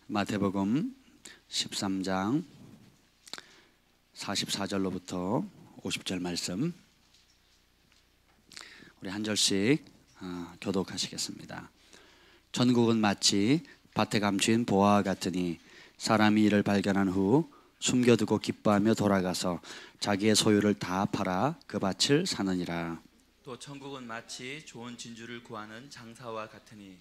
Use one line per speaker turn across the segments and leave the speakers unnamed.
마태복음 13장 44절로부터 50절 말씀 우리 한 절씩 교독하시겠습니다. 천국은 마치 밭에 감춘 보화와 같으니 사람이 이를 발견한 후 숨겨두고 기뻐하며 돌아가서 자기의 소유를 다 팔아 그 밭을 사느니라.
또 천국은 마치 좋은 진주를 구하는 장사와 같으니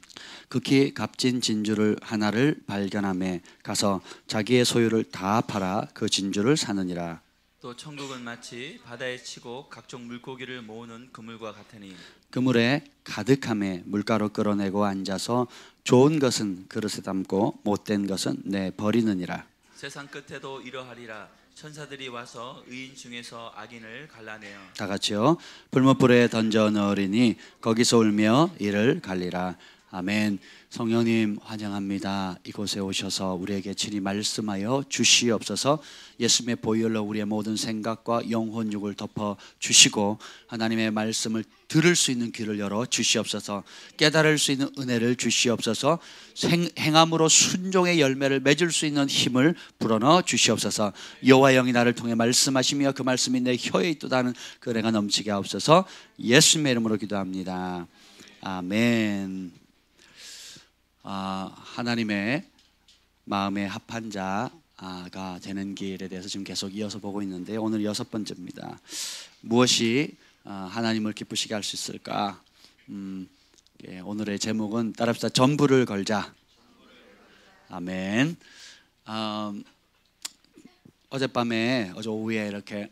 극히 값진 진주를 하나를 발견하며 가서 자기의 소유를 다 팔아 그 진주를 사느니라.
또 천국은 마치 바다에 치고 각종 물고기를 모으는 그물과 같으니
그물에 가득함에 물가로 끌어내고 앉아서 좋은 것은 그릇에 담고 못된 것은 내버리느니라.
세상 끝에도 이러하리라. 천사들이 와서 의인 중에서 악인을 갈라내어
다 같이요. 불못불에 던져 넣으리니 거기서 울며 이를 갈리라. 아멘. 성령님 환영합니다. 이곳에 오셔서 우리에게 친히 말씀하여 주시옵소서. 예수님의 보혈로 우리의 모든 생각과 영혼 육을 덮어 주시고 하나님의 말씀을 들을 수 있는 귀를 열어 주시옵소서. 깨달을 수 있는 은혜를 주시옵소서. 행함으로 순종의 열매를 맺을 수 있는 힘을 불어넣어 주시옵소서. 여호와 영이 나를 통해 말씀하시며 그 말씀이 내 혀에 있도다는 그 은혜가 넘치게 하옵소서. 예수님의 이름으로 기도합니다. 아멘. 하나님의 마음에 합한 자가 되는 길에 대해서 지금 계속 이어서 보고 있는데 오늘 6번째입니다. 무엇이 하나님을 기쁘시게 할 수 있을까? 오늘의 제목은 따라합시다. 전부를 걸자. 아멘. 어제 오후에 이렇게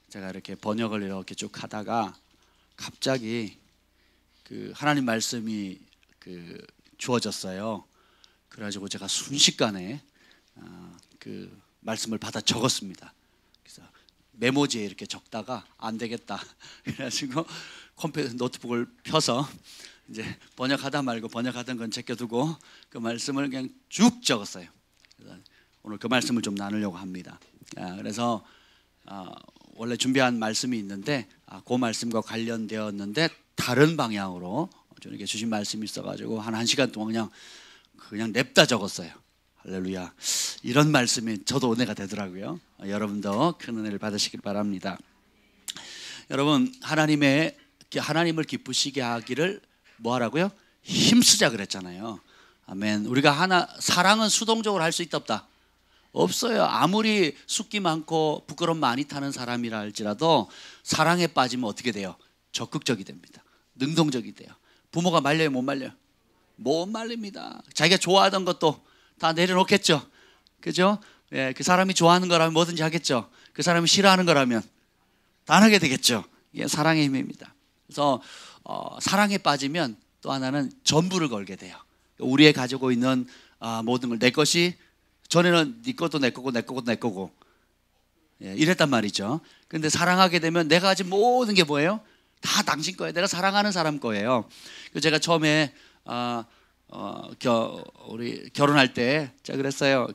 제가 이렇게 번역을 이렇게 쭉 하다가 갑자기 하나님 말씀이 주어졌어요. 그래가지고 제가 순식간에 그 말씀을 받아 적었습니다. 그래서 메모지에 이렇게 적다가 안 되겠다. 그래가지고 컴퓨터 노트북을 펴서 이제 번역하다 말고 번역하던 건 제껴두고 그 말씀을 그냥 쭉 적었어요. 그래서 오늘 그 말씀을 좀 나누려고 합니다. 그래서 원래 준비한 말씀이 있는데 그 말씀과 관련되었는데 다른 방향으로 이렇게 주신 말씀이 있어가지고 한 1시간 동안 그냥 냅다 적었어요. 할렐루야. 이런 말씀이 저도 은혜가 되더라고요. 여러분도 큰 은혜를 받으시길 바랍니다. 여러분 하나님을 기쁘시게 하기를 뭐하라고요? 힘쓰자 그랬잖아요. 아멘. 우리가 사랑은 수동적으로 할 수 있다 없다? 없어요. 아무리 숙기 많고 부끄러움 많이 타는 사람이라 할지라도 사랑에 빠지면 어떻게 돼요? 적극적이 됩니다. 능동적이 돼요. 부모가 말려요, 못 말려요? 못 말립니다. 자기가 좋아하던 것도 다 내려놓겠죠. 그죠? 예, 그 사람이 좋아하는 거라면 뭐든지 하겠죠. 그 사람이 싫어하는 거라면 다 하게 되겠죠. 이게 사랑의 힘입니다. 그래서 사랑에 빠지면 또 하나는 전부를 걸게 돼요. 우리의 가지고 있는 모든 걸 내 것이 전에는 네 것도 내 거고 내 거고 내 거고 이랬단 말이죠. 근데 사랑하게 되면 내가 가진 모든 게 뭐예요? 다 당신 거예요. 내가 사랑하는 사람 거예요. 제가 처음에 우리 결혼할 때 제가 그랬어요.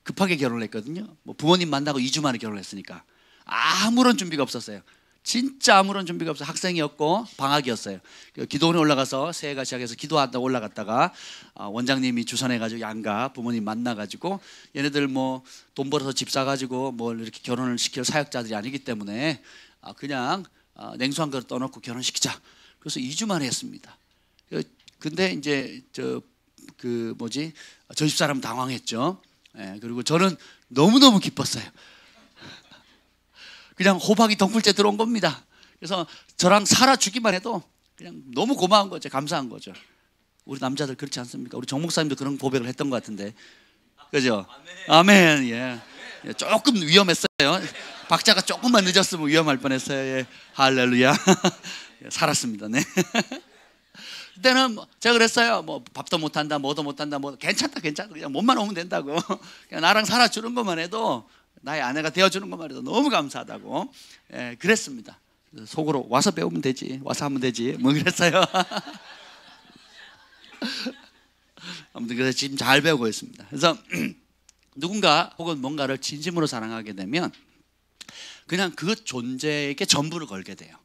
급하게 결혼을 했거든요. 부모님 만나고 2주 만에 결혼했으니까 아무런 준비가 없었어요. 진짜 아무런 준비가 없어요. 학생이었고 방학이었어요. 기도원에 올라가서 새해가 시작해서 기도한다고 올라갔다가 원장님이 주선해가지고 양가 부모님 만나가지고 얘네들 돈 벌어서 집 사가지고 이렇게 결혼을 시킬 사역자들이 아니기 때문에 그냥 냉수 한 그릇 떠놓고 결혼시키자. 그래서 2주 만에 했습니다. 근데 이제 저 집사람 당황했죠. 그리고 저는 너무너무 기뻤어요. 그냥 호박이 덩굴째 들어온 겁니다. 그래서 저랑 살아주기만 해도 그냥 너무 고마운 거죠. 감사한 거죠. 우리 남자들 그렇지 않습니까? 우리 정 목사님도 그런 고백을 했던 것 같은데, 그죠? 아멘. 예. 조금 위험했어요. 박자가 조금만 늦었으면 위험할 뻔했어요. 예. 할렐루야. 살았습니다. 네. 그때는 제가 그랬어요. 밥도 못한다, 뭐도 못한다, 괜찮다. 그냥 몸만 오면 된다고. 그냥 나랑 살아주는 것만 해도 나의 아내가 되어주는 것만 해도 너무 감사하다고 그랬습니다. 속으로 와서 배우면 되지, 와서 하면 되지, 그랬어요. 아무튼 그래서 지금 잘 배우고 있습니다. 그래서 누군가 혹은 뭔가를 진심으로 사랑하게 되면 그냥 그 존재에게 전부를 걸게 돼요.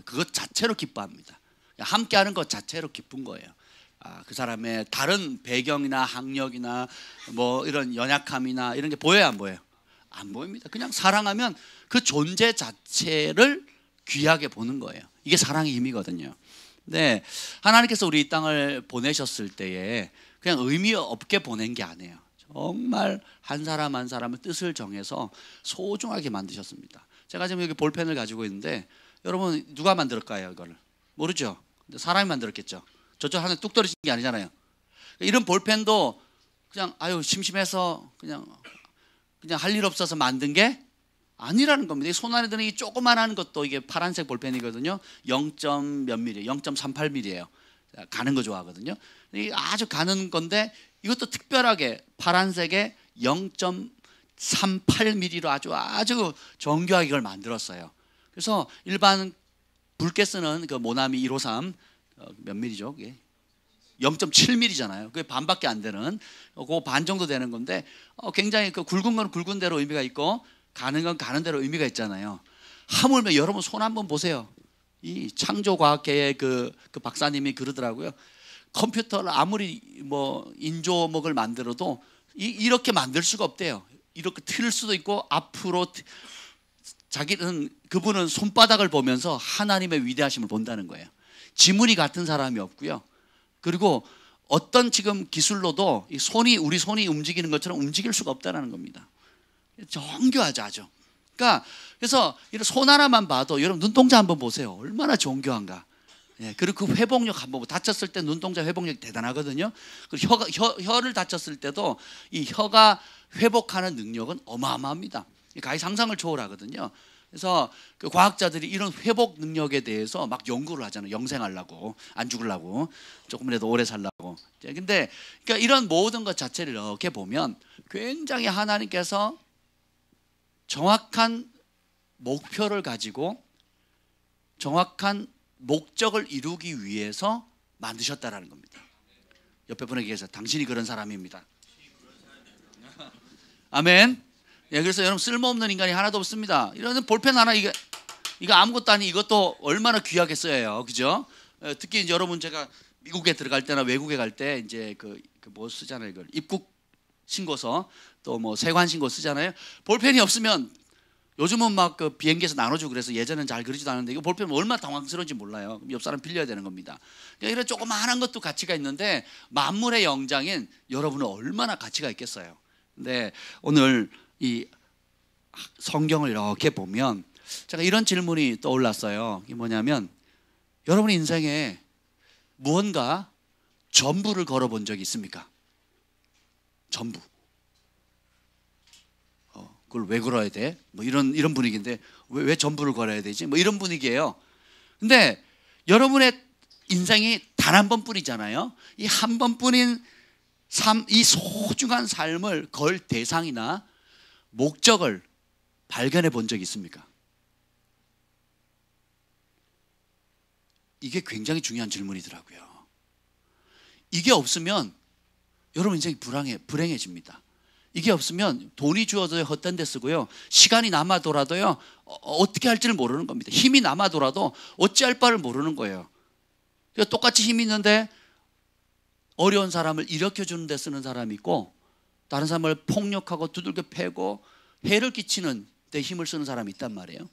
그것 자체로 기뻐합니다. 함께하는 것 자체로 기쁜 거예요. 그 사람의 다른 배경이나 학력이나 뭐 이런 연약함이나 이런 게 보여요, 안 보여요? 안 보입니다. 그냥 사랑하면 그 존재 자체를 귀하게 보는 거예요. 이게 사랑의 힘이거든요. 네, 하나님께서 우리 이 땅을 보내셨을 때에 그냥 의미 없게 보낸 게 아니에요. 정말 한 사람 한 사람의 뜻을 정해서 소중하게 만드셨습니다. 제가 지금 여기 볼펜을 가지고 있는데 여러분 누가 만들었까요? 이거를 모르죠. 사람이 만들었겠죠. 저쪽 하늘 뚝 떨어진 게 아니잖아요. 이런 볼펜도 그냥 아유 심심해서 그냥 할 일 없어서 만든 게 아니라는 겁니다. 이 손 안에 드는 이 조그만한 것도 이게 파란색 볼펜이거든요. 0. 몇 미리, 0.38mm예요. 가는 거 좋아하거든요. 이게 아주 가는 건데 이것도 특별하게 파란색에 0.38mm로 아주 정교하게 이걸 만들었어요. 그래서 일반 붉게 쓰는 그 모나미 153 몇 미리죠? 그게 0.7mm잖아요. 그게 반밖에 안 되는, 그 반 정도 되는 건데 굉장히 그 굵은 건 굵은 대로 의미가 있고 가는 건 가는 대로 의미가 있잖아요. 하물며 여러분 손 한번 보세요. 이 창조과학계의 그 박사님이 그러더라고요. 컴퓨터를 아무리 뭐 인조목을 만들어도 이렇게 만들 수가 없대요. 이렇게 틀 수도 있고 앞으로 그분은 손바닥을 보면서 하나님의 위대하심을 본다는 거예요. 지문이 같은 사람이 없고요. 그리고 어떤 지금 기술로도 우리 손이 움직이는 것처럼 움직일 수가 없다는 겁니다. 정교하죠, 아주. 그러니까 그래서 이런 손 하나만 봐도 여러분 눈동자 한번 보세요. 얼마나 정교한가. 예, 그리고 그 회복력 한번 보고 다쳤을 때 눈동자 회복력이 대단하거든요. 그리고 혀를 다쳤을 때도 이 혀가 회복하는 능력은 어마어마합니다. 가히 상상을 초월하거든요. 그래서 그 과학자들이 이런 회복 능력에 대해서 막 연구를 하잖아요. 영생하려고, 안 죽으려고, 조금이라도 오래 살려고. 근데 그러니까 이런 모든 것 자체를 이렇게 보면 굉장히 하나님께서 정확한 목표를 가지고 정확한 목적을 이루기 위해서 만드셨다라는 겁니다. 옆에 분에게 계세요. 당신이 그런 사람입니다. 아멘. 예, 그래서 여러분 쓸모없는 인간이 하나도 없습니다. 이런 볼펜 하나 이거 아무것도 아니 이것도 얼마나 귀하게 써요, 그죠? 특히 이제 여러분 제가 미국에 들어갈 때나 외국에 갈 때 이제 그 뭐 쓰잖아요, 이걸 입국 신고서 또 뭐 세관 신고 쓰잖아요. 볼펜이 없으면 요즘은 막 그 비행기에서 나눠주고 그래서 예전엔 잘 그러지도 않았는데 이거 볼펜 얼마나 당황스러운지 몰라요. 옆 사람 빌려야 되는 겁니다. 그러니까 이런 조그마한 것도 가치가 있는데 만물의 영장인 여러분은 얼마나 가치가 있겠어요. 근데 오늘 이 성경을 이렇게 보면 제가 이런 질문이 떠올랐어요. 이게 뭐냐면 여러분 인생에 무언가 전부를 걸어본 적이 있습니까? 전부. 그걸 왜 걸어야 돼? 뭐 이런 분위기인데 왜 전부를 걸어야 되지? 뭐 이런 분위기예요. 근데 여러분의 인생이 단 한 번뿐이잖아요. 이 한 번뿐인 이 소중한 삶을 걸 대상이나 목적을 발견해 본 적이 있습니까? 이게 굉장히 중요한 질문이더라고요. 이게 없으면 여러분 인생이 불행해집니다. 이게 없으면 돈이 주어져도 헛된 데 쓰고요. 시간이 남아돌아도요. 어떻게 할지를 모르는 겁니다. 힘이 남아돌아도 어찌할 바를 모르는 거예요. 그러니까 똑같이 힘이 있는데 어려운 사람을 일으켜주는 데 쓰는 사람이 있고 다른 사람을 폭력하고 두들겨 패고 해를 끼치는 데 힘을 쓰는 사람이 있단 말이에요.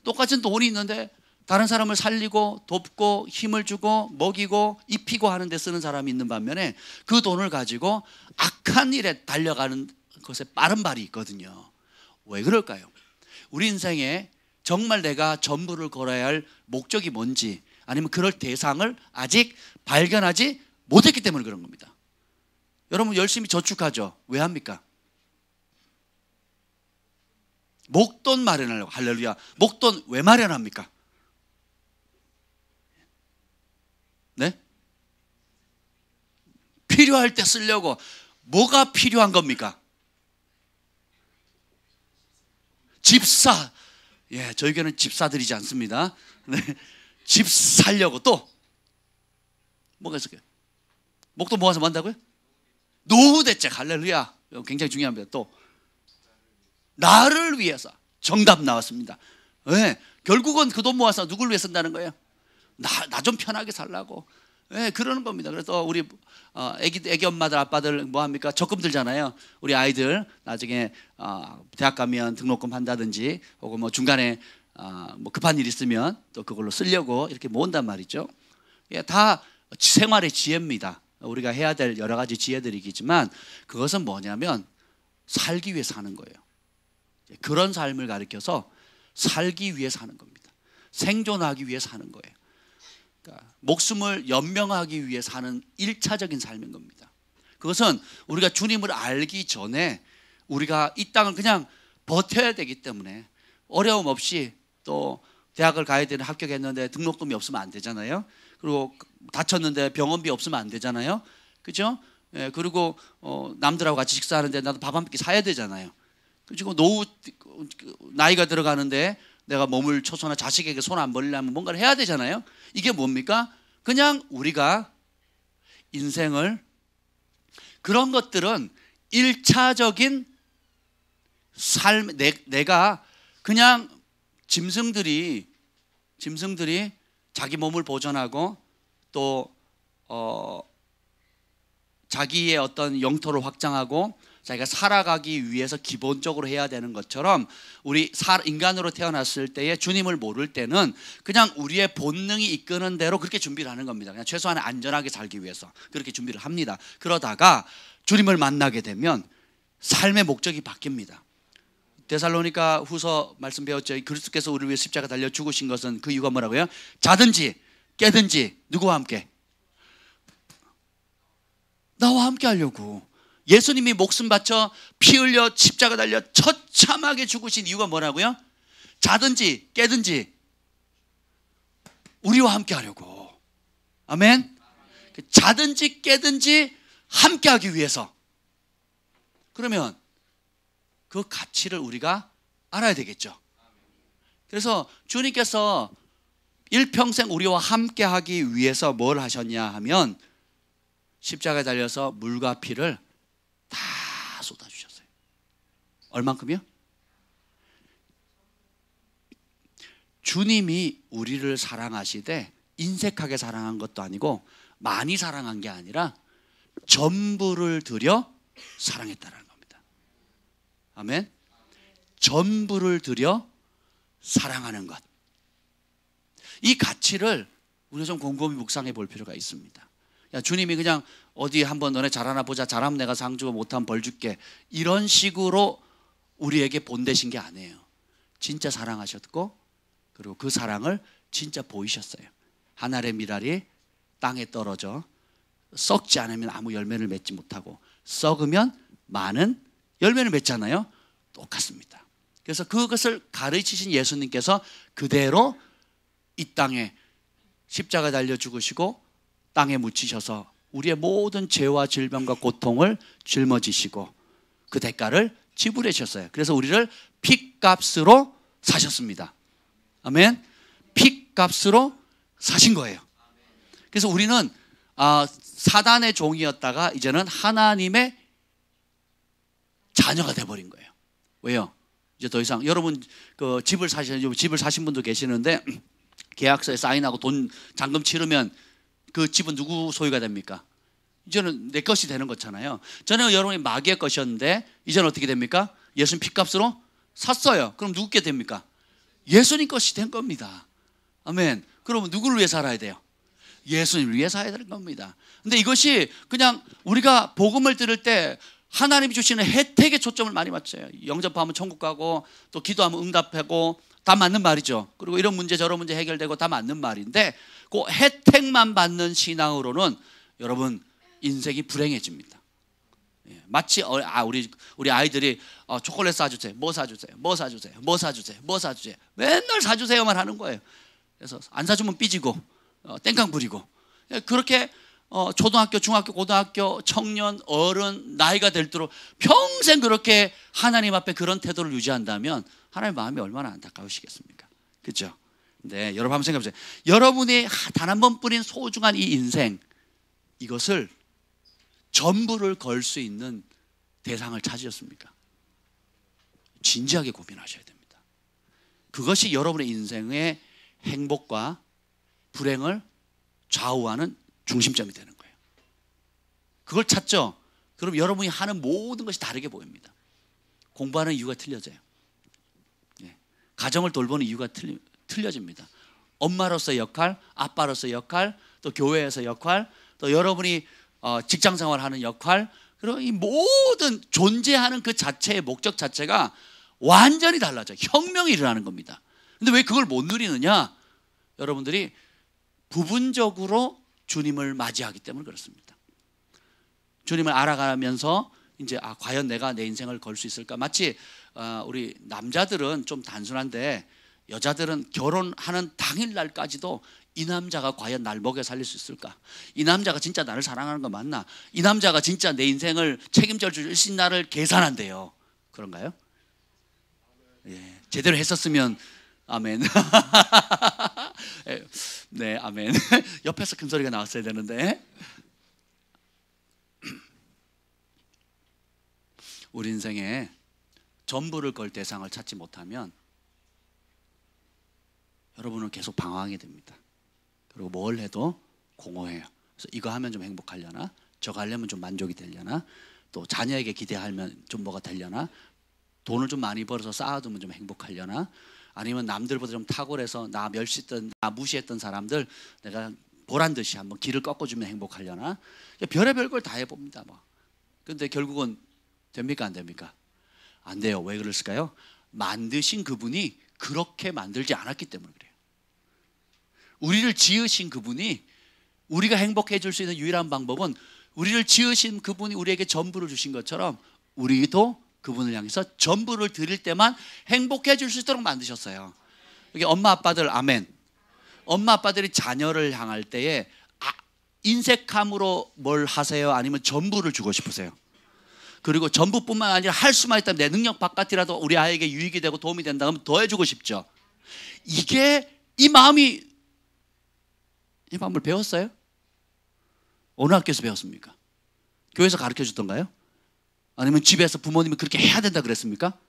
똑같은 돈이 있는데 다른 사람을 살리고 돕고 힘을 주고 먹이고 입히고 하는 데 쓰는 사람이 있는 반면에 그 돈을 가지고 악한 일에 달려가는 것에 빠른 발이 있거든요. 왜 그럴까요? 우리 인생에 정말 내가 전부를 걸어야 할 목적이 뭔지 아니면 그럴 대상을 아직 발견하지 못했기 때문에 그런 겁니다. 여러분 열심히 저축하죠. 왜 합니까? 목돈 마련하려고. 할렐루야. 목돈 왜 마련합니까? 네? 필요할 때 쓰려고. 뭐가 필요한 겁니까? 집사. 예, 저희 교회는 집사들이지 않습니다. 네. 집 살려고. 또 뭐가 있을까요? 목돈 모아서 뭐 한다고요? 노후 대책. 할렐루야. 굉장히 중요합니다. 또 나를 위해서. 정답 나왔습니다. 네. 결국은 그 돈 모아서 누굴 위해 쓴다는 거예요? 나 좀 편하게 살라고. 예, 그러는 겁니다. 그래서 우리 애기 엄마들 아빠들 뭐 합니까? 적금 들잖아요. 우리 아이들 나중에 대학 가면 등록금 한다든지 혹은 뭐 중간에 뭐 급한 일 있으면 또 그걸로 쓰려고 이렇게 모은단 말이죠. 예, 다 생활의 지혜입니다. 우리가 해야 될 여러 가지 지혜들이겠지만 그것은 뭐냐면 살기 위해 사는 거예요. 그런 삶을 가리켜서 살기 위해 사는 겁니다. 생존하기 위해 사는 거예요. 그러니까 목숨을 연명하기 위해 사는 1차적인 삶인 겁니다. 그것은 우리가 주님을 알기 전에 우리가 이 땅을 그냥 버텨야 되기 때문에 어려움 없이 또 대학을 가야 되는 합격했는데 등록금이 없으면 안 되잖아요. 그리고 다쳤는데 병원비 없으면 안 되잖아요. 그죠? 예, 그리고 남들하고 같이 식사하는데 나도 밥 한 끼 사야 되잖아요. 그리고 노후 나이가 들어가는데 내가 몸을 초소나 자식에게 손 안 벌리려면 뭔가를 해야 되잖아요. 이게 뭡니까? 그냥 우리가 인생을 그런 것들은 1차적인 삶, 내가 그냥 짐승들이 자기 몸을 보존하고 또 자기의 어떤 영토를 확장하고 자기가 살아가기 위해서 기본적으로 해야 되는 것처럼 우리 인간으로 태어났을 때에 주님을 모를 때는 그냥 우리의 본능이 이끄는 대로 그렇게 준비를 하는 겁니다. 그냥 최소한 안전하게 살기 위해서 그렇게 준비를 합니다. 그러다가 주님을 만나게 되면 삶의 목적이 바뀝니다. 데살로니가 후서 말씀 배웠죠. 그리스도께서 우리를 위해 십자가 달려 죽으신 것은 그 이유가 뭐라고요? 자든지 깨든지 누구와 함께? 나와 함께 하려고. 예수님이 목숨 바쳐 피 흘려 십자가 달려 처참하게 죽으신 이유가 뭐라고요? 자든지 깨든지 우리와 함께 하려고. 아멘. 자든지 깨든지 함께 하기 위해서. 그러면 그 가치를 우리가 알아야 되겠죠. 그래서 주님께서 일평생 우리와 함께 하기 위해서 뭘 하셨냐 하면 십자가에 달려서 물과 피를 다 쏟아주셨어요. 얼만큼이요? 주님이 우리를 사랑하시되 인색하게 사랑한 것도 아니고 많이 사랑한 게 아니라 전부를 들여 사랑했다는 겁니다. 아멘. 전부를 들여 사랑하는 것. 이 가치를 우리가 좀 곰곰이 묵상해 볼 필요가 있습니다. 야, 주님이 그냥 어디 한번 너네 잘하나 보자, 잘하면 내가 상 주고 못하면 벌 줄게, 이런 식으로 우리에게 본대신 게 아니에요. 진짜 사랑하셨고 그리고 그 사랑을 진짜 보이셨어요. 한 알의 밀알이 땅에 떨어져 썩지 않으면 아무 열매를 맺지 못하고 썩으면 많은 열매를 맺잖아요. 똑같습니다. 그래서 그것을 가르치신 예수님께서 그대로 이 땅에 십자가 달려 죽으시고 땅에 묻히셔서 우리의 모든 죄와 질병과 고통을 짊어지시고 그 대가를 지불해 주셨어요. 그래서 우리를 핏값으로 사셨습니다. 아멘. 핏값으로 사신 거예요. 그래서 우리는 사단의 종이었다가 이제는 하나님의 자녀가 돼버린 거예요. 왜요? 이제 더 이상 여러분 그 집을 사신 분도 계시는데 계약서에 사인하고 돈 잔금 치르면 그 집은 누구 소유가 됩니까? 이제는 내 것이 되는 거잖아요. 전에 여러분이 마귀의 것이었는데 이제는 어떻게 됩니까? 예수님 핏값으로 샀어요. 그럼 누구께 됩니까? 예수님 것이 된 겁니다. 아멘. 그러면 누구를 위해 살아야 돼요? 예수님을 위해 살아야 되는 겁니다. 근데 이것이 그냥 우리가 복음을 들을 때 하나님이 주시는 혜택에 초점을 많이 맞춰요. 영접하면 천국 가고 또 기도하면 응답하고 다 맞는 말이죠. 그리고 이런 문제 저런 문제 해결되고 다 맞는 말인데 그 혜택만 받는 신앙으로는 여러분 인생이 불행해집니다. 마치 우리 아이들이 초콜릿 사주세요, 뭐 사주세요, 뭐 사주세요, 뭐 사주세요, 뭐 사주세요, 맨날 사주세요만 하는 거예요. 그래서 안 사주면 삐지고 땡깡 부리고 그렇게 초등학교, 중학교, 고등학교, 청년, 어른, 나이가 될수록 평생 그렇게 하나님 앞에 그런 태도를 유지한다면 하나님의 마음이 얼마나 안타까우시겠습니까? 그렇죠? 네, 여러분 한번 생각해 보세요. 여러분이 단 한 번뿐인 소중한 이 인생, 이것을 전부를 걸 수 있는 대상을 찾으셨습니까? 진지하게 고민하셔야 됩니다. 그것이 여러분의 인생의 행복과 불행을 좌우하는 중심점이 되는 거예요. 그걸 찾죠? 그럼 여러분이 하는 모든 것이 다르게 보입니다. 공부하는 이유가 틀려져요. 예. 가정을 돌보는 이유가 틀려집니다. 엄마로서의 역할, 아빠로서의 역할, 또 교회에서 역할, 또 여러분이 직장생활하는 역할, 그리고 이 모든 존재하는 그 자체의 목적 자체가 완전히 달라져요. 혁명이 일어나는 겁니다. 근데 왜 그걸 못 누리느냐? 여러분들이 부분적으로 주님을 맞이하기 때문에 그렇습니다. 주님을 알아가면서 이제 과연 내가 내 인생을 걸 수 있을까? 마치 우리 남자들은 좀 단순한데 여자들은 결혼하는 당일날까지도 이 남자가 과연 날 먹여 살릴 수 있을까? 이 남자가 진짜 나를 사랑하는 거 맞나? 이 남자가 진짜 내 인생을 책임져 줄 수 있나를 계산한대요. 그런가요? 예, 제대로 했었으면 아멘. 네, 아멘. 옆에서 큰 소리가 나왔어야 되는데. 우리 인생에 전부를 걸 대상을 찾지 못하면 여러분은 계속 방황하게 됩니다. 그리고 뭘 해도 공허해요. 그래서 이거 하면 좀 행복하려나? 저거 하려면 좀 만족이 되려나? 또 자녀에게 기대하면 좀 뭐가 되려나? 돈을 좀 많이 벌어서 쌓아두면 좀 행복하려나? 아니면 남들보다 좀 탁월해서 나 멸시했던, 나 무시했던 사람들 내가 보란듯이 한번 길을 꺾어주면 행복하려나? 별의별 걸 다 해봅니다. 근데 결국은 됩니까? 안 됩니까? 안 돼요. 왜 그랬을까요? 만드신 그분이 그렇게 만들지 않았기 때문에 그래요. 우리를 지으신 그분이, 우리가 행복해 줄 수 있는 유일한 방법은 우리를 지으신 그분이 우리에게 전부를 주신 것처럼 우리도 그분을 향해서 전부를 드릴 때만 행복해 줄 수 있도록 만드셨어요. 여기 엄마 아빠들 아멘. 엄마 아빠들이 자녀를 향할 때에 인색함으로 뭘 하세요? 아니면 전부를 주고 싶으세요? 그리고 전부뿐만 아니라 할 수만 있다면 내 능력 바깥이라도 우리 아이에게 유익이 되고 도움이 된다 하면 더 해주고 싶죠. 이 마음을 배웠어요? 어느 학교에서 배웠습니까? 교회에서 가르쳐 줬던가요? 아니면 집에서 부모님이 그렇게 해야 된다 그랬습니까?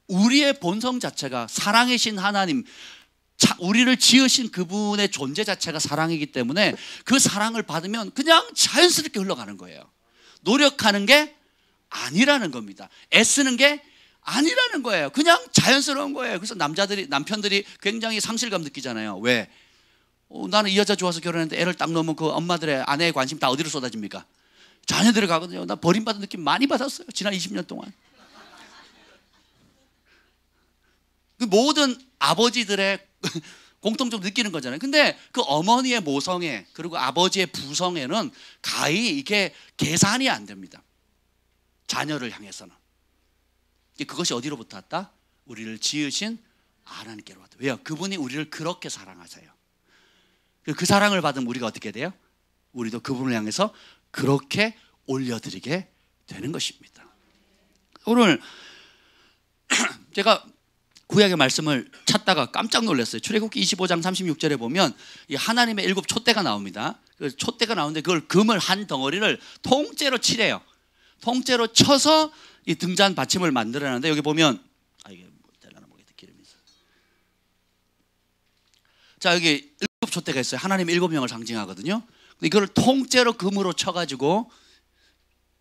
우리의 본성 자체가 사랑의 신 하나님, 우리를 지으신 그분의 존재 자체가 사랑이기 때문에 그 사랑을 받으면 그냥 자연스럽게 흘러가는 거예요. 노력하는 게 아니라는 겁니다. 애쓰는 게 아니라는 거예요. 그냥 자연스러운 거예요. 그래서 남편들이 굉장히 상실감 느끼잖아요. 왜? 나는 이 여자 좋아서 결혼했는데 애를 딱 놓으면 그 엄마들의 아내의 관심 다 어디로 쏟아집니까? 자녀들이 가거든요. 나 버림받은 느낌 많이 받았어요. 지난 20년 동안. 그 모든 아버지들의 공통적으로 느끼는 거잖아요. 근데 그 어머니의 모성애 그리고 아버지의 부성애는 가히 이게 계산이 안 됩니다. 자녀를 향해서는. 그것이 어디로부터 왔다? 우리를 지으신 하나님께로부터. 왜요? 그분이 우리를 그렇게 사랑하세요. 그 사랑을 받으면 우리가 어떻게 돼요? 우리도 그분을 향해서 그렇게 올려드리게 되는 것입니다. 오늘 제가 구약의 말씀을 찾다가 깜짝 놀랐어요. 출애굽기 25장 36절에 보면 이 하나님의 7 촛대가 나옵니다. 그 촛대가 나오는데 그걸 금을 한 덩어리를 통째로 칠해요. 통째로 쳐서 이 등잔 받침을 만들어내는데 여기 보면 이게 될라나 모르겠다 기름이 있어. 자 여기 7 촛대가 있어요. 하나님의 7명을 상징하거든요. 이걸 통째로 금으로 쳐가지고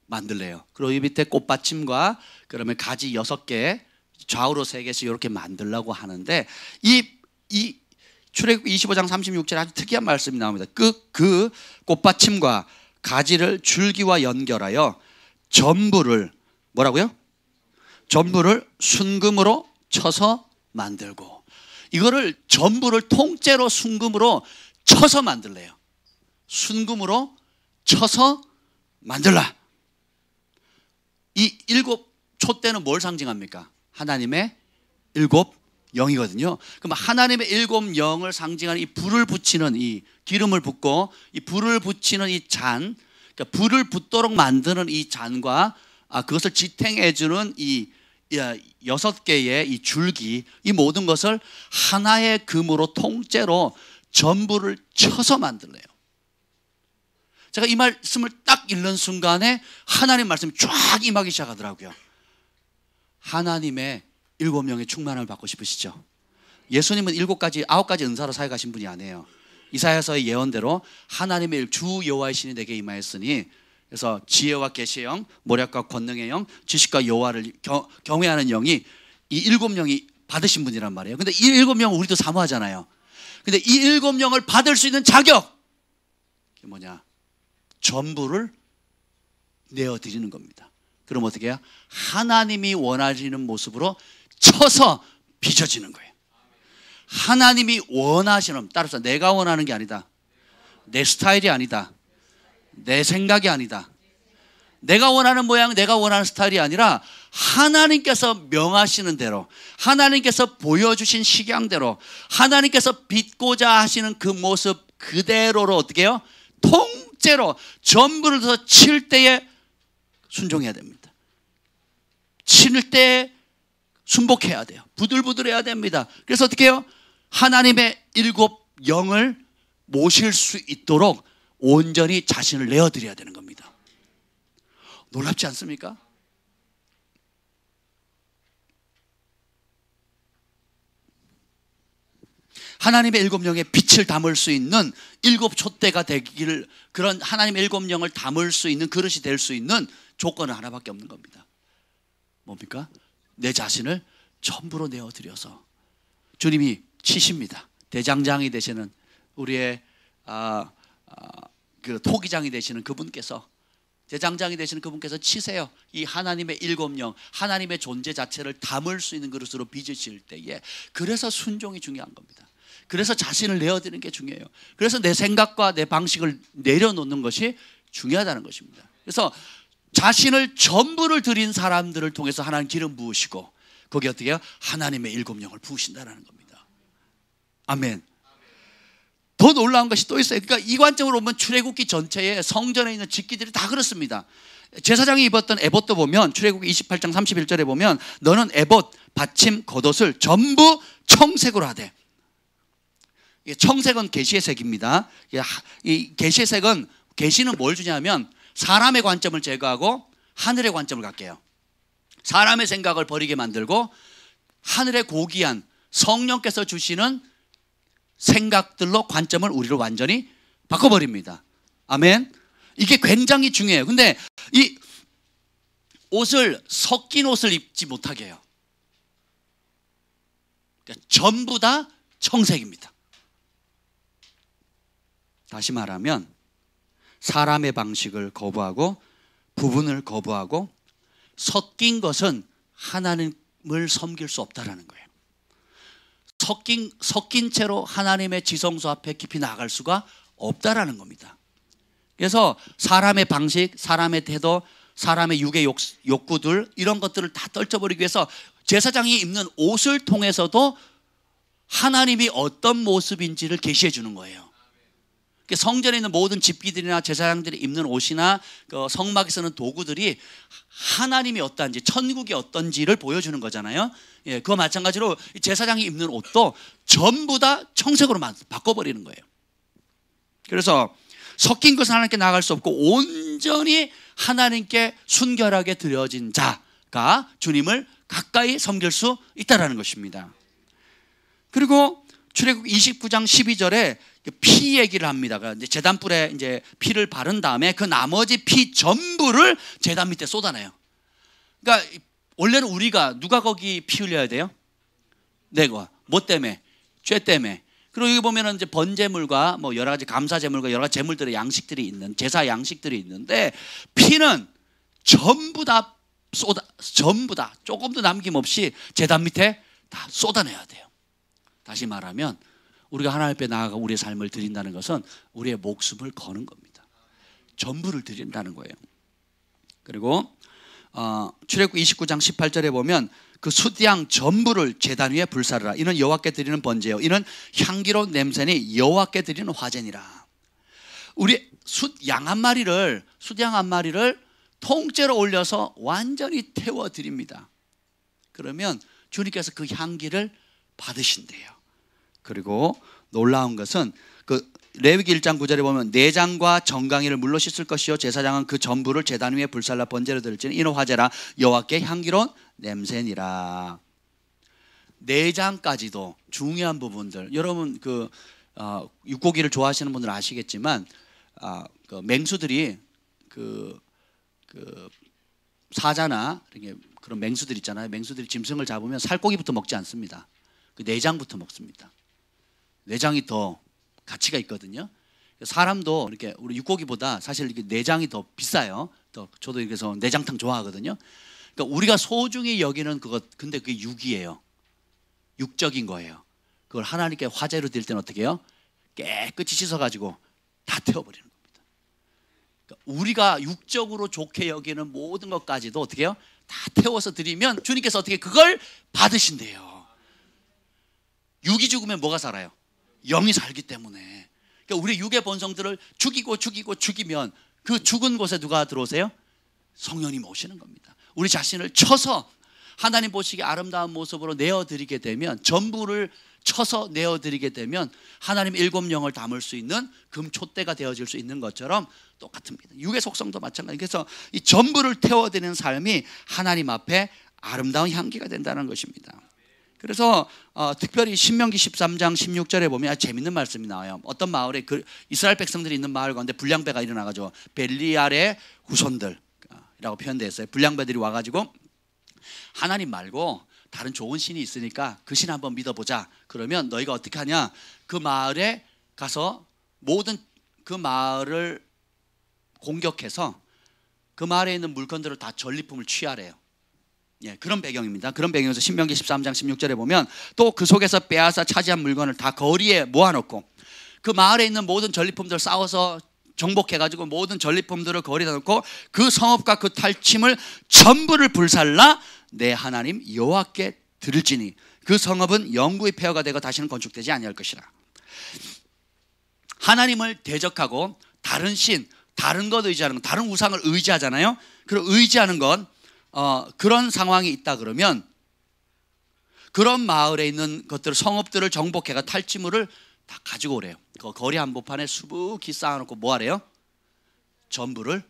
만들래요. 그리고 이 밑에 꽃받침과 그러면 가지 6개 좌우로 3개씩 이렇게 만들려고 하는데 이 출애굽기 25장 36절에 아주 특이한 말씀이 나옵니다. 그 꽃받침과 가지를 줄기와 연결하여 전부를 뭐라고요? 전부를 순금으로 쳐서 만들고 이거를 전부를 통째로 순금으로 쳐서 만들래요. 순금으로 쳐서 만들라. 이 7 촛대는 뭘 상징합니까? 하나님의 7 영이거든요. 그럼 하나님의 7 영을 상징하는 이 불을 붙이는 이 기름을 붓고 이 불을 붙이는 이 잔, 그러니까 불을 붙도록 만드는 이 잔과 그것을 지탱해주는 이 6개의 이 줄기, 이 모든 것을 하나의 금으로 통째로 전부를 쳐서 만들래요. 제가 이 말씀을 딱 읽는 순간에 하나님 말씀이 쫙 임하기 시작하더라고요. 하나님의 7명의 충만함을 받고 싶으시죠? 예수님은 9가지 은사로 사역하신 분이 아니에요. 이사야서의 예언대로 하나님의 주 여호와의 신이 내게 임하였으니, 그래서 지혜와 계시의 영, 모략과 권능의 영, 지식과 여호와를 경외하는 영이, 이 7영이 받으신 분이란 말이에요. 근데 이 7영 우리도 사모하잖아요. 근데 이 7영을 받을 수 있는 자격, 그게 뭐냐? 전부를 내어드리는 겁니다. 그럼 어떻게 해요? 하나님이 원하시는 모습으로 쳐서 빚어지는 거예요. 하나님이 원하시는, 따라서 내가 원하는 게 아니다, 내 스타일이 아니다, 내 생각이 아니다, 내가 원하는 모양, 내가 원하는 스타일이 아니라 하나님께서 명하시는 대로, 하나님께서 보여주신 식양대로, 하나님께서 빚고자 하시는 그 모습 그대로로 어떻게 해요? 통째로 전부를 더 칠 때에 순종해야 됩니다. 칠 때에 순복해야 돼요. 부들부들해야 됩니다. 그래서 어떻게 해요? 하나님의 7영을 모실 수 있도록 온전히 자신을 내어드려야 되는 겁니다. 놀랍지 않습니까? 하나님의 7영의 빛을 담을 수 있는 7촛대가 되기를, 그런 하나님의 7영을 담을 수 있는 그릇이 될 수 있는 조건은 하나밖에 없는 겁니다. 뭡니까? 내 자신을 전부로 내어드려서 주님이 치십니다. 대장장이 되시는 우리의 그 토기장이 되시는 그분께서, 대장장이 되시는 그분께서 치세요. 이 하나님의 7영, 하나님의 존재 자체를 담을 수 있는 그릇으로 빚으실 때에, 그래서 순종이 중요한 겁니다. 그래서 자신을 내어드리는 게 중요해요. 그래서 내 생각과 내 방식을 내려놓는 것이 중요하다는 것입니다. 그래서 자신을 전부를 드린 사람들을 통해서 하나님 기름 부으시고, 거기 어떻게 해요? 하나님의 7영을 부으신다는 겁니다. 아멘. 더 놀라운 것이 또 있어요. 그러니까 이 관점으로 보면 출애굽기 전체에 성전에 있는 직기들이 다 그렇습니다. 제사장이 입었던 에봇도 보면 출애굽기 28장 31절에 보면, 너는 에봇, 받침, 겉옷을 전부 청색으로 하되. 청색은 계시의 색입니다. 이 계시의 색은, 계시는 뭘 주냐면 사람의 관점을 제거하고 하늘의 관점을 갖게 해요. 사람의 생각을 버리게 만들고 하늘의 고귀한 성령께서 주시는 생각들로 관점을 우리를 완전히 바꿔버립니다. 아멘. 이게 굉장히 중요해요. 근데 이 옷을, 섞인 옷을 입지 못하게 해요. 그러니까 전부 다 청색입니다. 다시 말하면 사람의 방식을 거부하고 부분을 거부하고 섞인 것은 하나님을 섬길 수 없다라는 거예요. 섞인 채로 하나님의 지성소 앞에 깊이 나아갈 수가 없다라는 겁니다. 그래서 사람의 방식, 사람의 태도, 사람의 육의 욕구들, 이런 것들을 다 떨쳐버리기 위해서 제사장이 입는 옷을 통해서도 하나님이 어떤 모습인지를 계시해 주는 거예요. 성전에 있는 모든 집기들이나 제사장들이 입는 옷이나 그 성막에 쓰는 도구들이 하나님이 어떤지, 천국이 어떤지를 보여주는 거잖아요. 예, 그와 마찬가지로 제사장이 입는 옷도 전부 다 청색으로 바꿔버리는 거예요. 그래서 섞인 것은 하나님께 나아갈 수 없고 온전히 하나님께 순결하게 드려진 자가 주님을 가까이 섬길 수 있다는 것입니다. 그리고 출애굽 29장 12절에 피 얘기를 합니다. 이제 제단불에 이제 피를 바른 다음에 그 나머지 피 전부를 제단 밑에 쏟아내요. 그러니까 원래는 우리가, 누가 거기 피 흘려야 돼요? 내가. 뭐 때문에? 죄 때문에. 그리고 여기 보면은 이제 번제물과 뭐 여러 가지 감사제물과 여러 가지 제물들의 양식들이 있는, 제사 양식들이 있는데, 피는 전부 다 전부 다 조금도 남김없이 제단 밑에 다 쏟아내야 돼요. 다시 말하면 우리가 하나님 앞에 나아가 우리의 삶을 드린다는 것은 우리의 목숨을 거는 겁니다. 전부를 드린다는 거예요. 그리고 출애굽 29장 18절에 보면 그 숫양 전부를 제단 위에 불사르라. 이는 여호와께 드리는 번제요, 이는 향기로운 냄새니 여호와께 드리는 화제니라. 우리 숫양 한 마리를 통째로 올려서 완전히 태워 드립니다. 그러면 주님께서 그 향기를 받으신대요. 그리고 놀라운 것은 그 레위기 1장 9절에 보면 내장과 정강이를 물로 씻을 것이요 제사장은 그 전부를 제단 위에 불살라 번제로 드릴지니 이는 화제라 여호와께 향기로운 냄새니라. 내장까지도 중요한 부분들, 여러분 그 육고기를 좋아하시는 분들은 아시겠지만 그 맹수들이 그 사자나 이렇게 그런 맹수들 있잖아요. 맹수들이 짐승을 잡으면 살코기부터 먹지 않습니다. 그 내장부터 먹습니다. 내장이 더 가치가 있거든요. 사람도 이렇게 우리 육고기보다 사실 이렇게 내장이 더 비싸요. 저도 그래서 내장탕 좋아하거든요. 그러니까 우리가 소중히 여기는 그것, 근데 그게 육이에요. 육적인 거예요. 그걸 하나님께 화제로 드릴 때는 어떻게 해요? 깨끗이 씻어가지고 다 태워버리는 겁니다. 그러니까 우리가 육적으로 좋게 여기는 모든 것까지도 어떻게 해요? 다 태워서 드리면 주님께서 어떻게 그걸 받으신대요. 육이 죽으면 뭐가 살아요? 영이 살기 때문에. 그러니까 우리 육의 본성들을 죽이면 그 죽은 곳에 누가 들어오세요? 성령님 오시는 겁니다. 우리 자신을 쳐서 하나님 보시기에 아름다운 모습으로 내어드리게 되면, 전부를 쳐서 내어드리게 되면 하나님 일곱 영을 담을 수 있는 금촛대가 되어질 수 있는 것처럼 똑같습니다. 육의 속성도 마찬가지. 그래서 이 전부를 태워드리는 삶이 하나님 앞에 아름다운 향기가 된다는 것입니다. 그래서 특별히 신명기 13장 16절에 보면 아주 재밌는 말씀이 나와요. 어떤 마을에 이스라엘 백성들이 있는 마을 가운데 불량배가 일어나가지고 벨리알의 후손들이라고 표현되어 있어요. 불량배들이 와가지고 하나님 말고 다른 좋은 신이 있으니까 그 신 한번 믿어보자. 그러면 너희가 어떻게 하냐? 그 마을에 가서 모든 그 마을을 공격해서 그 마을에 있는 물건들을 다 전리품을 취하래요. 예, 그런 배경입니다. 그런 배경에서 신명기 13장 16절에 보면 또 그 속에서 빼앗아 차지한 물건을 다 거리에 모아놓고 그 마을에 있는 모든 전리품들을 싸워서 정복해가지고 모든 전리품들을 거리에 놓고 그 성읍과 그 탈취물 전부를 불살라 내 하나님 여호와께 드릴지니 그 성읍은 영구의 폐허가 되고 다시는 건축되지 아니할 것이라. 하나님을 대적하고 다른 신, 다른 것 의지하는 것, 다른 우상을 의지하잖아요. 그런 의지하는 건 그런 상황이 있다 그러면 그런 마을에 있는 것들을, 성읍들을 정복해가 탈취물을 다 가지고 오래요. 그 거리 한복판에 수북히 쌓아놓고 뭐 하래요? 전부를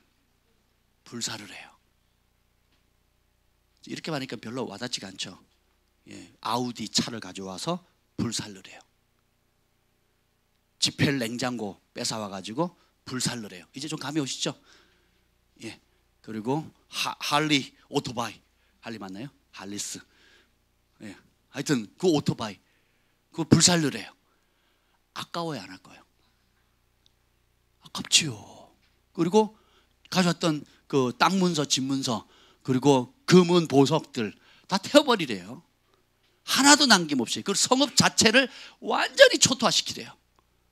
불사를 해요. 이렇게 말하니까 별로 와닿지가 않죠. 예, 아우디 차를 가져와서 불살을 해요. 지펠 냉장고 뺏어와가지고 불살을 해요. 이제 좀 감이 오시죠? 예. 그리고 할리 오토바이, 할리 맞나요? 할리스. 예. 하여튼 그 오토바이 그거 불살을 해요. 아까워요, 안 아까워요? 아깝지요. 그리고 가져왔던 그 땅 문서, 집 문서, 그리고 금은 보석들 다 태워버리래요. 하나도 남김없이. 그 성읍 자체를 완전히 초토화시키래요.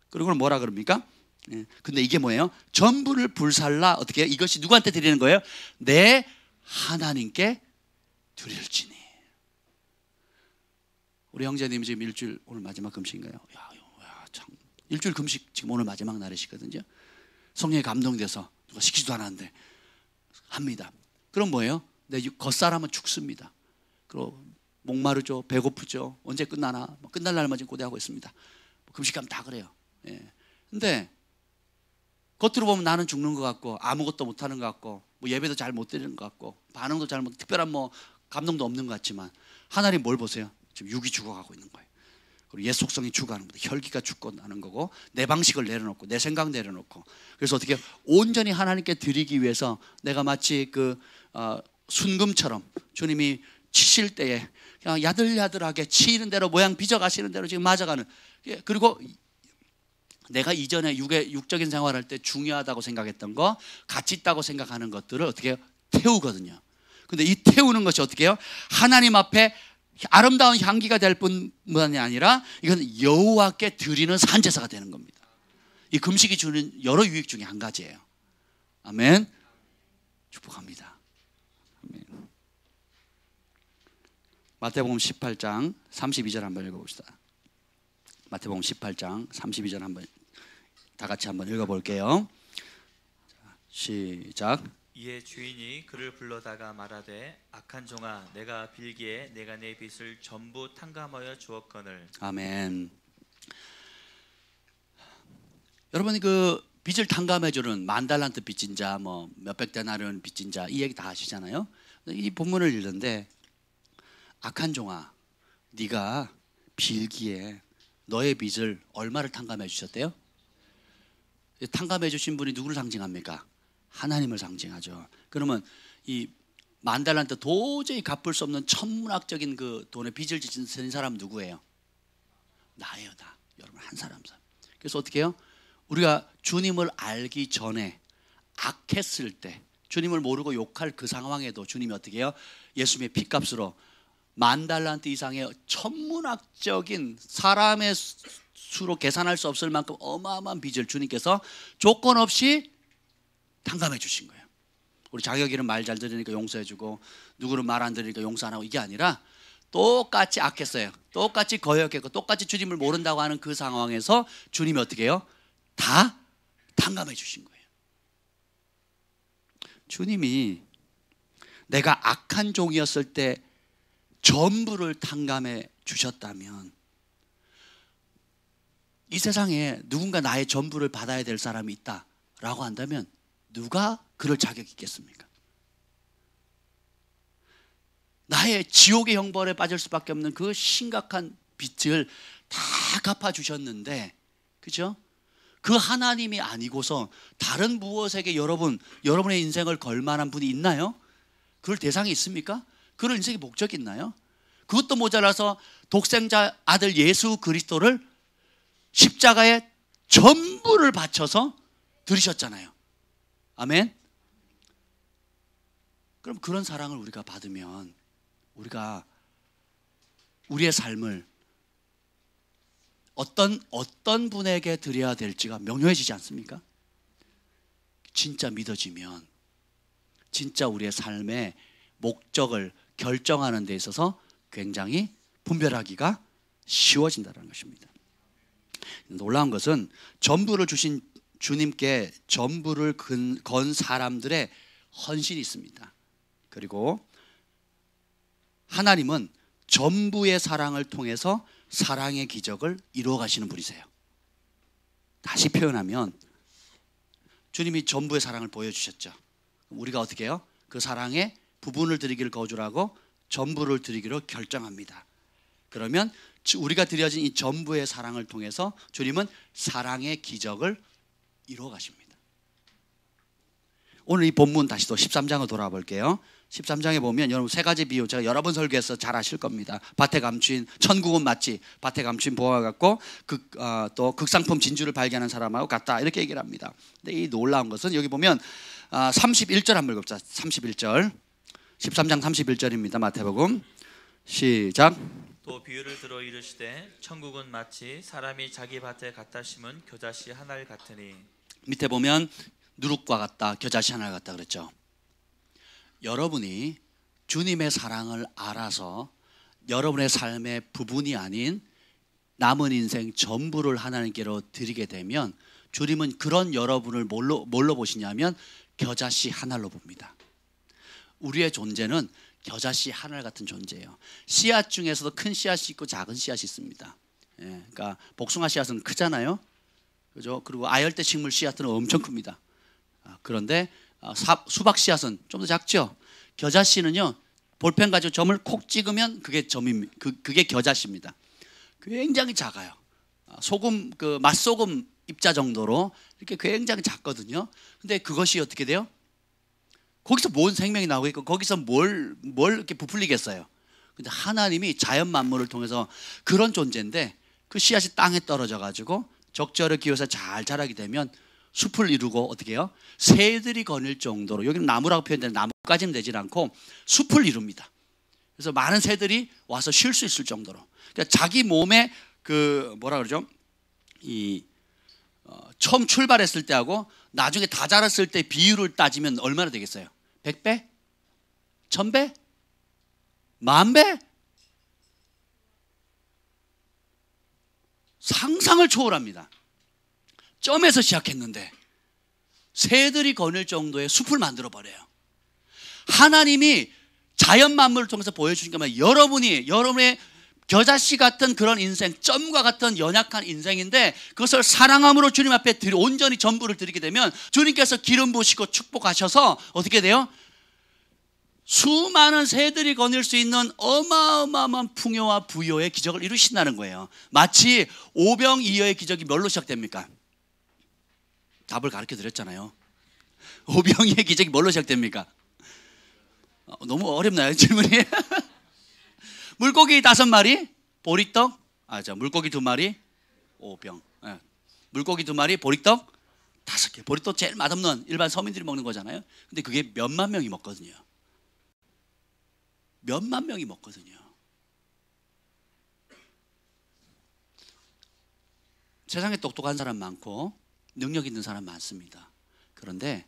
그리고 뭐라 그럽니까? 예. 근데 이게 뭐예요? 전부를 불살라 어떻게 해요? 이것이 누구한테 드리는 거예요? 내 하나님께 드릴지니. 우리 형제님이 지금 일주일, 오늘 마지막 금식인가요? 야, 참, 일주일 금식 지금 오늘 마지막 날이시거든요. 성령에 감동돼서 누가 시키지도 않았는데 합니다. 그럼 뭐예요? 내 겉사람은 죽습니다. 그리고 목마르죠, 배고프죠. 언제 끝나나? 끝날 날만 지금 고대하고 있습니다. 금식하면 다 그래요. 예. 근데 겉으로 보면 나는 죽는 것 같고 아무것도 못하는 것 같고 뭐 예배도 잘 못 드리는 것 같고 반응도 잘 못, 특별한 뭐 감동도 없는 것 같지만 하나님 뭘 보세요? 지금 육이 죽어가고 있는 거예요. 그리고 옛 속성이 죽어가는 겁니다. 혈기가 죽고 나는 거고 내 방식을 내려놓고 내 생각 내려놓고 그래서 어떻게 온전히 하나님께 드리기 위해서 내가 마치 그 순금처럼 주님이 치실 때에 그냥 야들야들하게 치이는 대로 모양 빚어가시는 대로 지금 맞아가는. 그리고 내가 이전에 육적인 생활할 때 중요하다고 생각했던 거, 가치 있다고 생각하는 것들을 어떻게 해요? 태우거든요. 근데 이 태우는 것이 어떻게 해요? 하나님 앞에 아름다운 향기가 될 뿐만이 아니라 이건 여호와께 드리는 산제사가 되는 겁니다. 이 금식이 주는 여러 유익 중에 한 가지예요. 아멘. 축복합니다. 아멘. 마태복음 18장 32절 한번 읽어봅시다. 마태복음 18장 32절 한번 다 같이 한번 읽어볼게요. 시작.
이에 주인이 그를 불러다가 말하되 악한 종아 내가 빌기에 내가 내 빚을 전부 탕감하여 주었거늘.
아멘. 여러분이 그 빚을 탕감해 주는 만달란트 빚진 자, 뭐 몇백 데나리온 빚진 자 이 얘기 다 아시잖아요. 이 본문을 읽는데 악한 종아 네가 빌기에 너의 빚을 얼마를 탕감해 주셨대요? 탕감해 주신 분이 누구를 상징합니까? 하나님을 상징하죠. 그러면 이 10,000달란트 도저히 갚을 수 없는 천문학적인 그 돈의 빚을 지신 사람 누구예요? 나예요, 나. 여러분 한 사람. 그래서 어떻게 해요? 우리가 주님을 알기 전에 악했을 때, 주님을 모르고 욕할 그 상황에도 주님이 어떻게 해요? 예수님의 핏값으로 10,000달란트 이상의 천문학적인 사람의 수로 계산할 수 없을 만큼 어마어마한 빚을 주님께서 조건 없이 탕감해 주신 거예요. 우리 자격이는 말 잘 들으니까 용서해 주고 누구는 말 안 들으니까 용서 안 하고 이게 아니라 똑같이 악했어요. 똑같이 거역했고 똑같이 주님을 모른다고 하는 그 상황에서 주님이 어떻게 해요? 다 탕감해 주신 거예요. 주님이 내가 악한 종이었을 때 전부를 탕감해 주셨다면 이 세상에 누군가 나의 전부를 받아야 될 사람이 있다라고 한다면 누가 그럴 자격이 있겠습니까? 나의 지옥의 형벌에 빠질 수밖에 없는 그 심각한 빚을 다 갚아주셨는데, 그죠? 그 하나님이 아니고서 다른 무엇에게 여러분의 인생을 걸 만한 분이 있나요? 그럴 대상이 있습니까? 그럴 인생의 목적이 있나요? 그것도 모자라서 독생자 아들 예수 그리스도를 십자가에 전부를 바쳐서 들이셨잖아요. 아멘. 그럼 그런 사랑을 우리가 받으면 우리가 우리의 삶을 어떤 분에게 드려야 될지가 명료해지지 않습니까? 진짜 믿어지면 진짜 우리의 삶의 목적을 결정하는 데 있어서 굉장히 분별하기가 쉬워진다는 것입니다. 놀라운 것은 전부를 주신 주님께 전부를 건 사람들의 헌신이 있습니다. 그리고 하나님은 전부의 사랑을 통해서 사랑의 기적을 이루어 가시는 분이세요. 다시 표현하면 주님이 전부의 사랑을 보여주셨죠. 우리가 어떻게 해요? 그 사랑의 부분을 드리기를 거절하고 전부를 드리기로 결정합니다. 그러면 우리가 드려진 이 전부의 사랑을 통해서 주님은 사랑의 기적을 이루어 가십니다. 오늘 이 본문 다시 또 13장으로 돌아와 볼게요. 13장에 보면 여러분 세 가지 비유 제가 여러 번 설교해서 잘 아실 겁니다. 밭에 감추인 천국은 마치 밭에 감추인 보화 같고 또 극상품 진주를 발견한 사람하고 같다 이렇게 얘기를 합니다. 근데 이 놀라운 것은 여기 보면 31절 한번 읽읍시다. 31절 13장 31절입니다. 마태복음 시작.
또 비유를 들어 이르시되 천국은 마치 사람이 자기 밭에 갖다 심은 겨자씨 하나를 같으니. 밑에
보면 누룩과 같다, 겨자씨 하나를 같다 그랬죠. 여러분이 주님의 사랑을 알아서 여러분의 삶의 부분이 아닌 남은 인생 전부를 하나님께로 드리게 되면 주님은 그런 여러분을 뭘로 보시냐면 겨자씨 하나로 봅니다. 우리의 존재는 겨자씨 하늘 같은 존재예요. 씨앗 중에서도 큰 씨앗이 있고 작은 씨앗이 있습니다. 예, 그러니까 복숭아 씨앗은 크잖아요, 그죠? 그리고 아열대 식물 씨앗은 엄청 큽니다. 그런데 수박 씨앗은 좀 더 작죠. 겨자씨는요, 볼펜 가지고 점을 콕 찍으면 그게 그게 겨자씨입니다. 굉장히 작아요. 소금 맛소금 입자 정도로 이렇게 굉장히 작거든요. 근데 그것이 어떻게 돼요? 거기서 뭔 생명이 나오고 있고 거기서 뭘 이렇게 부풀리겠어요. 근데 하나님이 자연 만물을 통해서 그런 존재인데 그 씨앗이 땅에 떨어져 가지고 적절히 기어서 잘 자라게 되면 숲을 이루고 어떻게 해요? 새들이 거닐 정도로, 여기는 나무라고 표현되는 나무까지는 되질 않고 숲을 이룹니다. 그래서 많은 새들이 와서 쉴 수 있을 정도로. 그러니까 자기 몸에 뭐라 그러죠? 처음 출발했을 때하고 나중에 다 자랐을 때 비율을 따지면 얼마나 되겠어요? 100배? 1000배? 10,000배? 상상을 초월합니다. 점에서 시작했는데 새들이 거닐 정도의 숲을 만들어 버려요. 하나님이 자연 만물을 통해서 보여주신 것만 여러분의 겨자씨 같은 그런 인생, 점과 같은 연약한 인생인데 그것을 사랑함으로 주님 앞에 온전히 전부를 드리게 되면 주님께서 기름 부으시고 축복하셔서 어떻게 돼요? 수많은 새들이 거닐 수 있는 어마어마한 풍요와 부요의 기적을 이루신다는 거예요. 마치 오병이어의 기적이 뭘로 시작됩니까? 답을 가르쳐 드렸잖아요. 오병이어의 기적이 뭘로 시작됩니까? 너무 어렵나요, 질문이? 물고기 5마리, 보리떡, 물고기 2마리, 오병. 물고기 2마리, 보리떡 5개. 보리떡 제일 맛없는 일반 서민들이 먹는 거잖아요. 근데 그게 몇만 명이 먹거든요. 몇만 명이 먹거든요. 세상에 똑똑한 사람 많고 능력 있는 사람 많습니다. 그런데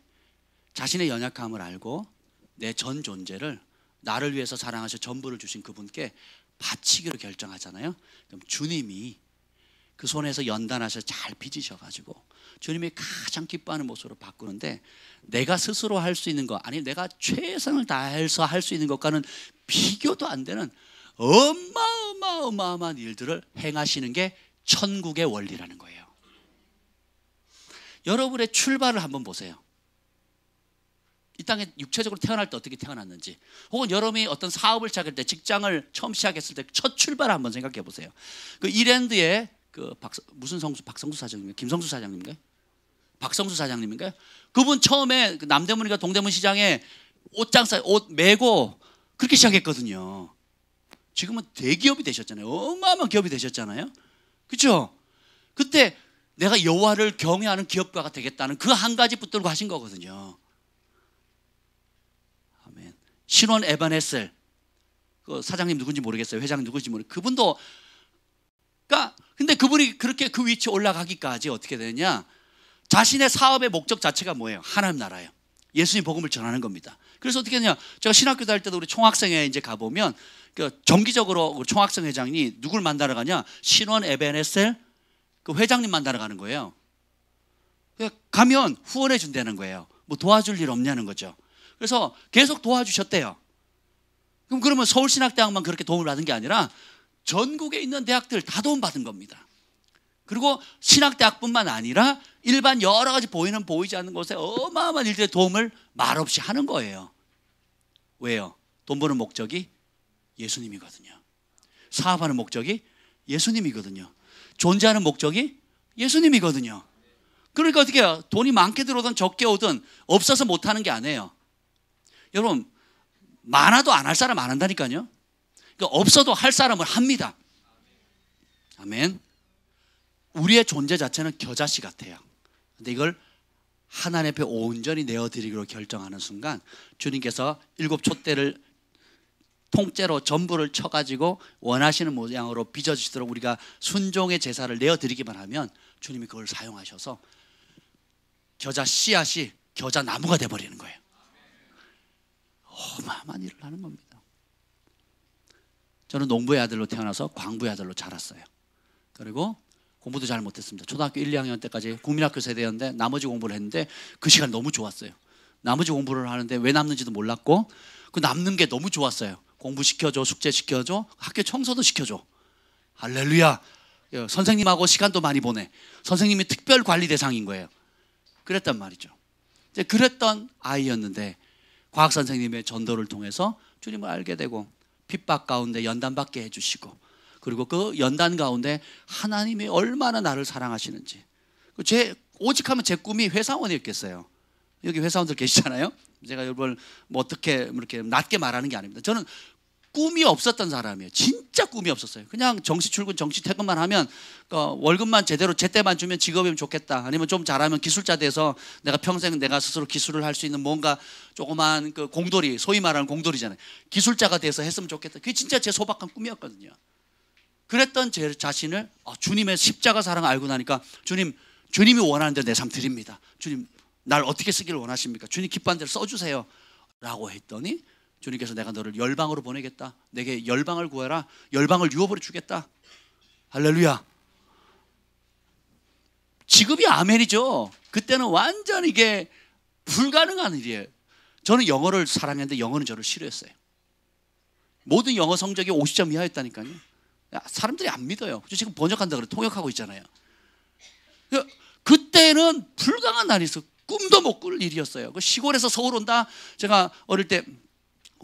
자신의 연약함을 알고 내 전 존재를 나를 위해서 사랑하셔 전부를 주신 그분께 바치기로 결정하잖아요. 그럼 주님이 그 손에서 연단하셔 잘 빚으셔가지고 주님이 가장 기뻐하는 모습으로 바꾸는데, 내가 스스로 할 수 있는 것, 아니 내가 최선을 다해서 할 수 있는 것과는 비교도 안 되는 어마어마한 일들을 행하시는 게 천국의 원리라는 거예요. 여러분의 출발을 한번 보세요. 이 땅에 육체적으로 태어날 때 어떻게 태어났는지, 혹은 여러분이 어떤 사업을 시작할 때, 직장을 처음 시작했을 때 첫 출발을 한번 생각해 보세요. 그 이랜드의 박성수 사장님인가요? 김성수 사장님인가요? 박성수 사장님인가요? 그분 처음에 남대문이가 동대문 시장에 옷 메고 그렇게 시작했거든요. 지금은 대기업이 되셨잖아요. 어마어마한 기업이 되셨잖아요. 그렇죠? 그때 내가 여호와를 경외하는 기업가가 되겠다는 그 한 가지 붙들고 하신 거거든요. 아멘. 신원 에바네셀, 그 사장님 누군지 모르겠어요. 회장님 누군지 모르겠어요. 그분도, 그러니까 근데 그분이 그렇게 그 위치에 올라가기까지 어떻게 되느냐? 자신의 사업의 목적 자체가 뭐예요? 하나님 나라예요. 예수님 복음을 전하는 겁니다. 그래서 어떻게 했냐? 제가 신학교 다닐 때도 우리 총학생회 이제 가보면 정기적으로 총학생 회장이 누굴 만나러 가냐? 신원 에베네셀 그 회장님 만나러 가는 거예요. 가면 후원해 준다는 거예요. 뭐 도와줄 일 없냐는 거죠. 그래서 계속 도와주셨대요. 그러면 서울신학대학만 그렇게 도움을 받은 게 아니라 전국에 있는 대학들 다 도움받은 겁니다. 그리고 신학대학뿐만 아니라 일반 여러 가지 보이는 보이지 않는 곳에 어마어마한 일들의 도움을 말없이 하는 거예요. 왜요? 돈 버는 목적이 예수님이거든요. 사업하는 목적이 예수님이거든요. 존재하는 목적이 예수님이거든요. 그러니까 어떻게 해요? 돈이 많게 들어오든 적게 오든 없어서 못하는 게 아니에요. 여러분, 많아도 안 할 사람 안 한다니까요. 그러니까 없어도 할 사람을 합니다. 아멘. 우리의 존재 자체는 겨자씨 같아요. 근데 이걸 하나님 앞에 온전히 내어드리기로 결정하는 순간 주님께서 7 촛대를 통째로 전부를 쳐가지고 원하시는 모양으로 빚어주시도록 우리가 순종의 제사를 내어드리기만 하면 주님이 그걸 사용하셔서 겨자 씨앗이 겨자 나무가 돼버리는 거예요. 어마어마한 일을 하는 겁니다. 저는 농부의 아들로 태어나서 광부의 아들로 자랐어요. 그리고 공부도 잘 못했습니다. 초등학교 1, 2학년 때까지 국민학교 세대였는데 나머지 공부를 했는데 그 시간 너무 좋았어요. 나머지 공부를 하는데 왜 남는지도 몰랐고 그 남는 게 너무 좋았어요. 공부 시켜줘, 숙제 시켜줘, 학교 청소도 시켜줘. 할렐루야. 선생님하고 시간도 많이 보내. 선생님이 특별 관리 대상인 거예요. 그랬단 말이죠. 이제 그랬던 아이였는데 과학 선생님의 전도를 통해서 주님을 알게 되고 핍박 가운데 연단받게 해주시고, 그리고 그 연단 가운데 하나님이 얼마나 나를 사랑하시는지. 오직하면 제 꿈이 회사원이었겠어요. 여기 회사원들 계시잖아요. 제가 여러분 뭐 어떻게 이렇게 낮게 말하는 게 아닙니다. 저는 꿈이 없었던 사람이에요. 진짜 꿈이 없었어요. 그냥 정시 출근, 정시 퇴근만 하면 월급만 제대로 제때만 주면 직업이면 좋겠다. 아니면 좀 잘하면 기술자 돼서 내가 평생 내가 스스로 기술을 할 수 있는 뭔가 조그만 그 공돌이, 소위 말하는 공돌이잖아요. 기술자가 돼서 했으면 좋겠다. 그게 진짜 제 소박한 꿈이었거든요. 그랬던 제 자신을 주님의 십자가 사랑을 알고 나니까 주님이 원하는 대로 내 삶 드립니다. 주님 날 어떻게 쓰기를 원하십니까? 주님 기뻐하는 대로 써주세요 라고 했더니 주님께서 내가 너를 열방으로 보내겠다. 내게 열방을 구해라. 열방을 유업으로 주겠다. 할렐루야. 지금이 아멘이죠. 그때는 완전 이게 불가능한 일이에요. 저는 영어를 사랑했는데 영어는 저를 싫어했어요. 모든 영어 성적이 50점 이하였다니까요. 사람들이 안 믿어요. 지금 번역한다 그래 통역하고 있잖아요. 그때는 불가능한 날이 있어요. 꿈도 못 꿀 일이었어요. 시골에서 서울 온다. 제가 어릴 때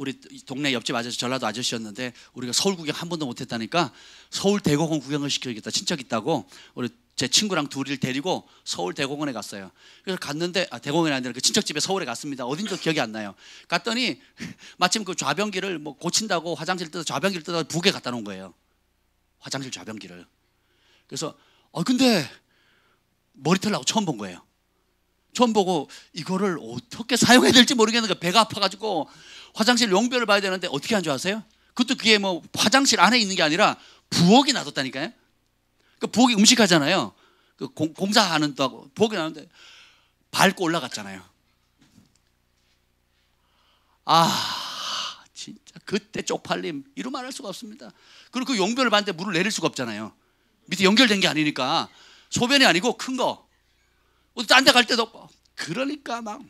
우리 동네 옆집 아저씨 전라도 아저씨였는데 우리가 서울 구경 한 번도 못했다니까 서울 대공원 구경을 시켜야겠다. 친척 있다고 우리 제 친구랑 둘이를 데리고 서울 대공원에 갔어요. 그래서 갔는데 대공원이 아니라 그 친척 집에 서울에 갔습니다. 어딘지 기억이 안 나요. 갔더니 마침 그 좌변기를 뭐 고친다고 화장실 뜯어 좌변기를 뜯어 북에 갖다 놓은 거예요. 화장실 좌변기를. 그래서 근데 머리털 나고 처음 본 거예요. 처음 보고 이거를 어떻게 사용해야 될지 모르겠는 거 배가 아파가지고 화장실 용변을 봐야 되는데 어떻게 한 줄 아세요? 그것도 그게 뭐 화장실 안에 있는 게 아니라 부엌에 놔뒀다니까요. 그 부엌이 음식하잖아요. 그 공사하는 다고 부엌에 놨는데 밟고 올라갔잖아요. 진짜 그때 쪽팔림 이루 말할 수가 없습니다. 그리고 그 용변을 봤는데 물을 내릴 수가 없잖아요. 밑에 연결된 게 아니니까 소변이 아니고 큰 거. 딴 데 갈 때도 없고. 그러니까 막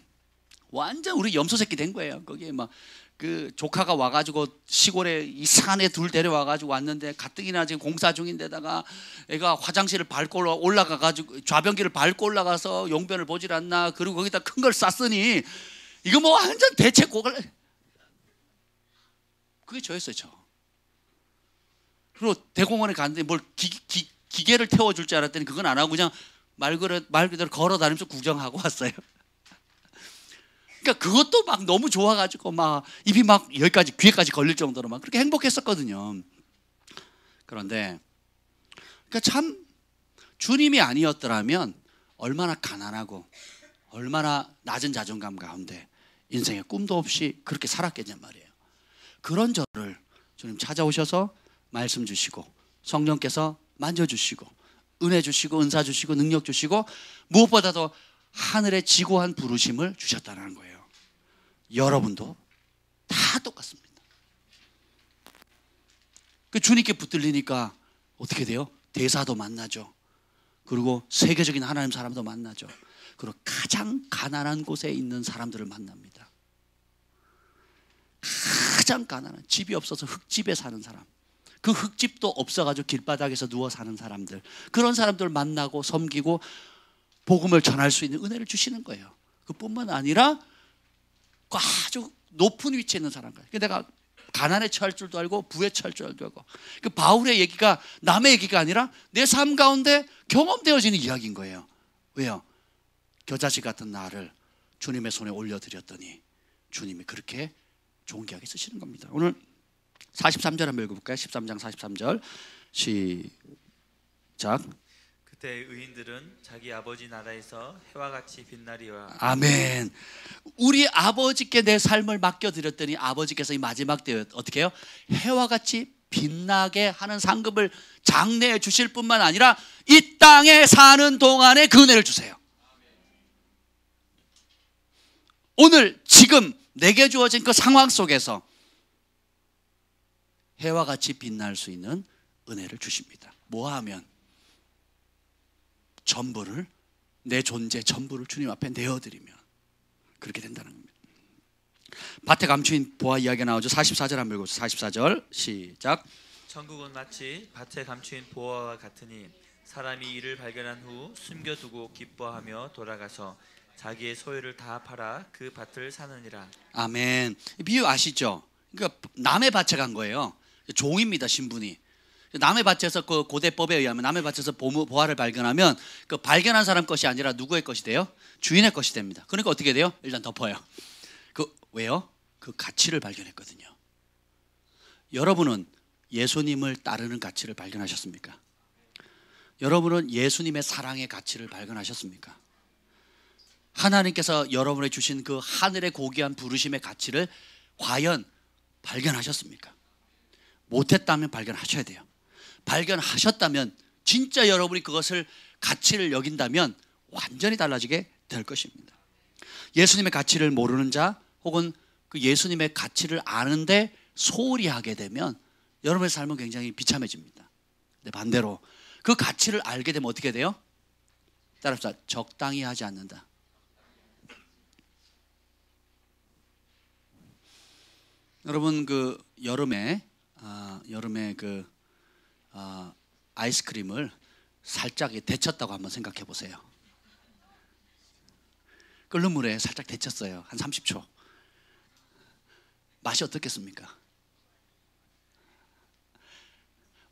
완전 우리 염소 새끼 된 거예요. 거기에 막 그 조카가 와가지고 시골에 이 산에 둘 데려와가지고 왔는데 가뜩이나 지금 공사 중인데다가 애가 화장실을 밟고 올라가가지고 좌변기를 밟고 올라가서 용변을 보질 않나. 그리고 거기다 큰 걸 쌌으니 이거 뭐 완전 대책고갈. 그게 저였어요, 저. 그리고 대공원에 갔는데 뭘 기계를 태워줄 줄 알았더니 그건 안 하고 그냥 말 그대로 걸어 다니면서 구경하고 왔어요. 그러니까 그것도 막 너무 좋아가지고 막 입이 막 여기까지 귀에까지 걸릴 정도로 막 그렇게 행복했었거든요. 그런데 그러니까 참 주님이 아니었더라면 얼마나 가난하고 얼마나 낮은 자존감 가운데 인생에 꿈도 없이 그렇게 살았겠냔 말이에요. 그런 저를 주님 찾아오셔서 말씀 주시고 성령께서 만져주시고 은혜 주시고 은사 주시고 능력 주시고 무엇보다도 하늘의 지고한 부르심을 주셨다는 거예요. 여러분도 다 똑같습니다. 그 주님께 붙들리니까 어떻게 돼요? 대사도 만나죠. 그리고 세계적인 하나님 사람도 만나죠. 그리고 가장 가난한 곳에 있는 사람들을 만납니다. 가장 가난한, 집이 없어서 흙집에 사는 사람, 그 흙집도 없어가지고 길바닥에서 누워 사는 사람들, 그런 사람들을 만나고 섬기고 복음을 전할 수 있는 은혜를 주시는 거예요. 그뿐만 아니라 아주 높은 위치에 있는 사람들. 내가 가난에 처할 줄도 알고 부에 처할 줄도 알고. 그 바울의 얘기가 남의 얘기가 아니라 내 삶 가운데 경험되어지는 이야기인 거예요. 왜요? 겨자씨 같은 나를 주님의 손에 올려드렸더니 주님이 그렇게 존귀하게 쓰시는 겁니다. 오늘 43절 한번 읽어볼까요? 13장 43절 시작.
그때 의인들은 자기 아버지 나라에서 해와 같이 빛나리라.
아멘. 우리 아버지께 내 삶을 맡겨드렸더니 아버지께서 이 마지막 때에 어떻게 해요? 해와 같이 빛나게 하는 상급을 장래에 주실 뿐만 아니라 이 땅에 사는 동안에 그 은혜를 주세요. 오늘 지금 내게 주어진 그 상황 속에서 해와 같이 빛날 수 있는 은혜를 주십니다. 뭐하면? 전부를, 내 존재 전부를 주님 앞에 내어드리면 그렇게 된다는 겁니다. 밭에 감추인 보화 이야기가 나오죠. 44절 한번 읽어보세요. 44절 시작.
천국은 마치 밭에 감추인 보화와 같으니 사람이 이를 발견한 후 숨겨두고 기뻐하며 돌아가서 자기의 소유를 다 팔아 그 밭을 사느니라.
아멘. 비유 아시죠? 그러니까 남의 밭에 간 거예요. 종입니다, 신분이. 남의 밭에서 그 고대법에 의하면 남의 밭에서 보화를 발견하면 그 발견한 사람 것이 아니라 누구의 것이 돼요? 주인의 것이 됩니다. 그러니까 어떻게 돼요? 일단 덮어요. 왜요? 그 가치를 발견했거든요. 여러분은 예수님을 따르는 가치를 발견하셨습니까? 여러분은 예수님의 사랑의 가치를 발견하셨습니까? 하나님께서 여러분에 주신 그 하늘의 고귀한 부르심의 가치를 과연 발견하셨습니까? 못했다면 발견하셔야 돼요. 발견하셨다면 진짜 여러분이 그것을 가치를 여긴다면 완전히 달라지게 될 것입니다. 예수님의 가치를 모르는 자 혹은 그 예수님의 가치를 아는데 소홀히 하게 되면 여러분의 삶은 굉장히 비참해집니다. 근데 반대로 그 가치를 알게 되면 어떻게 돼요? 따라합시다. 적당히 하지 않는다. 여러분 그 여름에 아이스크림을 살짝 데쳤다고 한번 생각해 보세요. 끓는 물에 살짝 데쳤어요. 한 30초. 맛이 어떻겠습니까?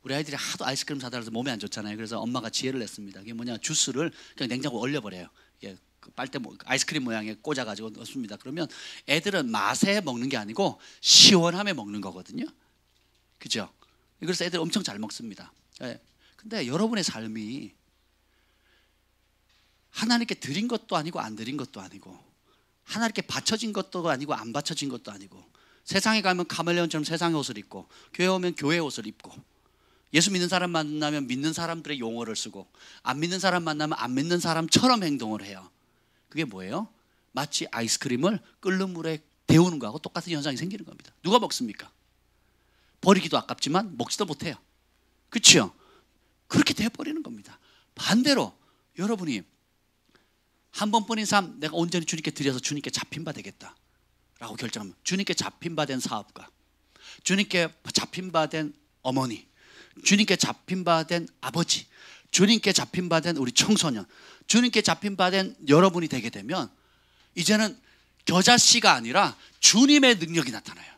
우리 아이들이 하도 아이스크림 사다 그래서 몸에 안 좋잖아요. 그래서 엄마가 지혜를 냈습니다. 그게 뭐냐, 주스를 그냥 냉장고에 얼려버려요. 이게 빨대 아이스크림 모양에 꽂아가지고 넣습니다. 그러면 애들은 맛에 먹는 게 아니고 시원함에 먹는 거거든요. 그죠? 그래서 애들 엄청 잘 먹습니다. 근데 여러분의 삶이 하나님께 드린 것도 아니고 안 드린 것도 아니고, 하나님께 바쳐진 것도 아니고 안 바쳐진 것도 아니고, 세상에 가면 카멜레온처럼 세상의 옷을 입고, 교회 오면 교회 옷을 입고, 예수 믿는 사람 만나면 믿는 사람들의 용어를 쓰고, 안 믿는 사람 만나면 안 믿는 사람처럼 행동을 해요. 그게 뭐예요? 마치 아이스크림을 끓는 물에 데우는 거하고 똑같은 현상이 생기는 겁니다. 누가 먹습니까? 버리기도 아깝지만 먹지도 못해요. 그렇죠? 그렇게 돼버리는 겁니다. 반대로 여러분이 한 번뿐인 삶, 내가 온전히 주님께 드려서 주님께 잡힌 바 되겠다 라고 결정하면, 주님께 잡힌 바 된 사업가, 주님께 잡힌 바 된 어머니, 주님께 잡힌 바 된 아버지, 주님께 잡힌 바 된 우리 청소년, 주님께 잡힌 바 된 여러분이 되게 되면 이제는 겨자씨가 아니라 주님의 능력이 나타나요.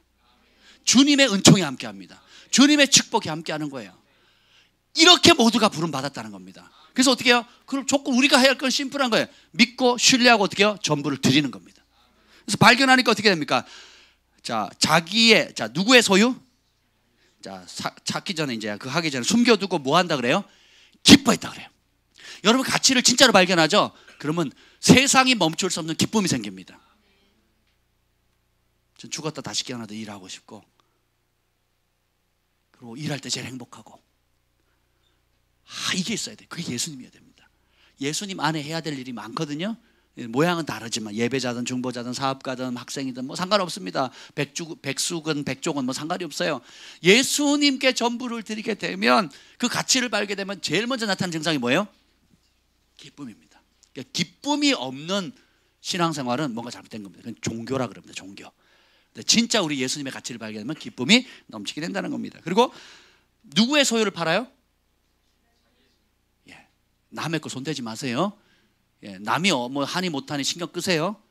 주님의 은총이 함께합니다. 주님의 축복이 함께하는 거예요. 이렇게 모두가 부름받았다는 겁니다. 그래서 어떻게 해요? 그럼 조금 우리가 해야 할 건 심플한 거예요. 믿고 신뢰하고 어떻게 해요? 전부를 드리는 겁니다. 그래서 발견하니까 어떻게 됩니까? 자, 누구의 소유? 자, 찾기 전에 이제 그 하기 전에 숨겨두고 뭐 한다 그래요? 기뻐했다 그래요. 여러분 가치를 진짜로 발견하죠? 그러면 세상이 멈출 수 없는 기쁨이 생깁니다. 전 죽었다 다시 깨어나도 일하고 싶고, 그리고 일할 때 제일 행복하고, 이게 있어야 돼요. 그게 예수님이어야 됩니다. 예수님 안에 해야 될 일이 많거든요. 모양은 다르지만 예배자든 중보자든 사업가든 학생이든 뭐 상관없습니다. 백수건 백종원 뭐 상관이 없어요. 예수님께 전부를 드리게 되면, 그 가치를 발게 되면 제일 먼저 나타나는 증상이 뭐예요? 기쁨입니다. 그러니까 기쁨이 없는 신앙생활은 뭔가 잘못된 겁니다. 그건 종교라 그럽니다. 종교. 근데 진짜 우리 예수님의 가치를 발견하면 기쁨이 넘치게 된다는 겁니다. 그리고 누구의 소유를 팔아요? 남의 거 손대지 마세요. 남이 뭐 하니 못하니 신경 끄세요.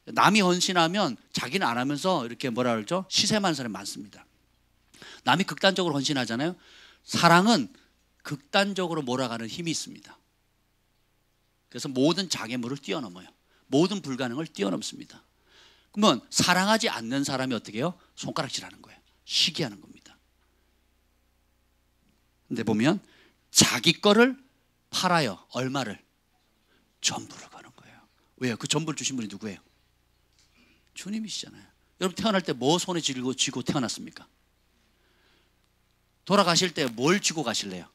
남이 헌신하면 자기는 안 하면서 이렇게 뭐라 그러죠? 시샘하는 사람이 많습니다. 남이 극단적으로 헌신하잖아요. 사랑은 극단적으로 몰아가는 힘이 있습니다. 그래서 모든 장애물을 뛰어넘어요. 모든 불가능을 뛰어넘습니다. 그러면 사랑하지 않는 사람이 어떻게 해요? 손가락질하는 거예요. 시기하는 겁니다. 근데 보면 자기 거를 팔아요. 얼마를? 전부를 거는 거예요. 왜요? 그 전부를 주신 분이 누구예요? 주님이시잖아요. 여러분 태어날 때 뭐 손에 쥐고 태어났습니까? 돌아가실 때 뭘 쥐고 가실래요?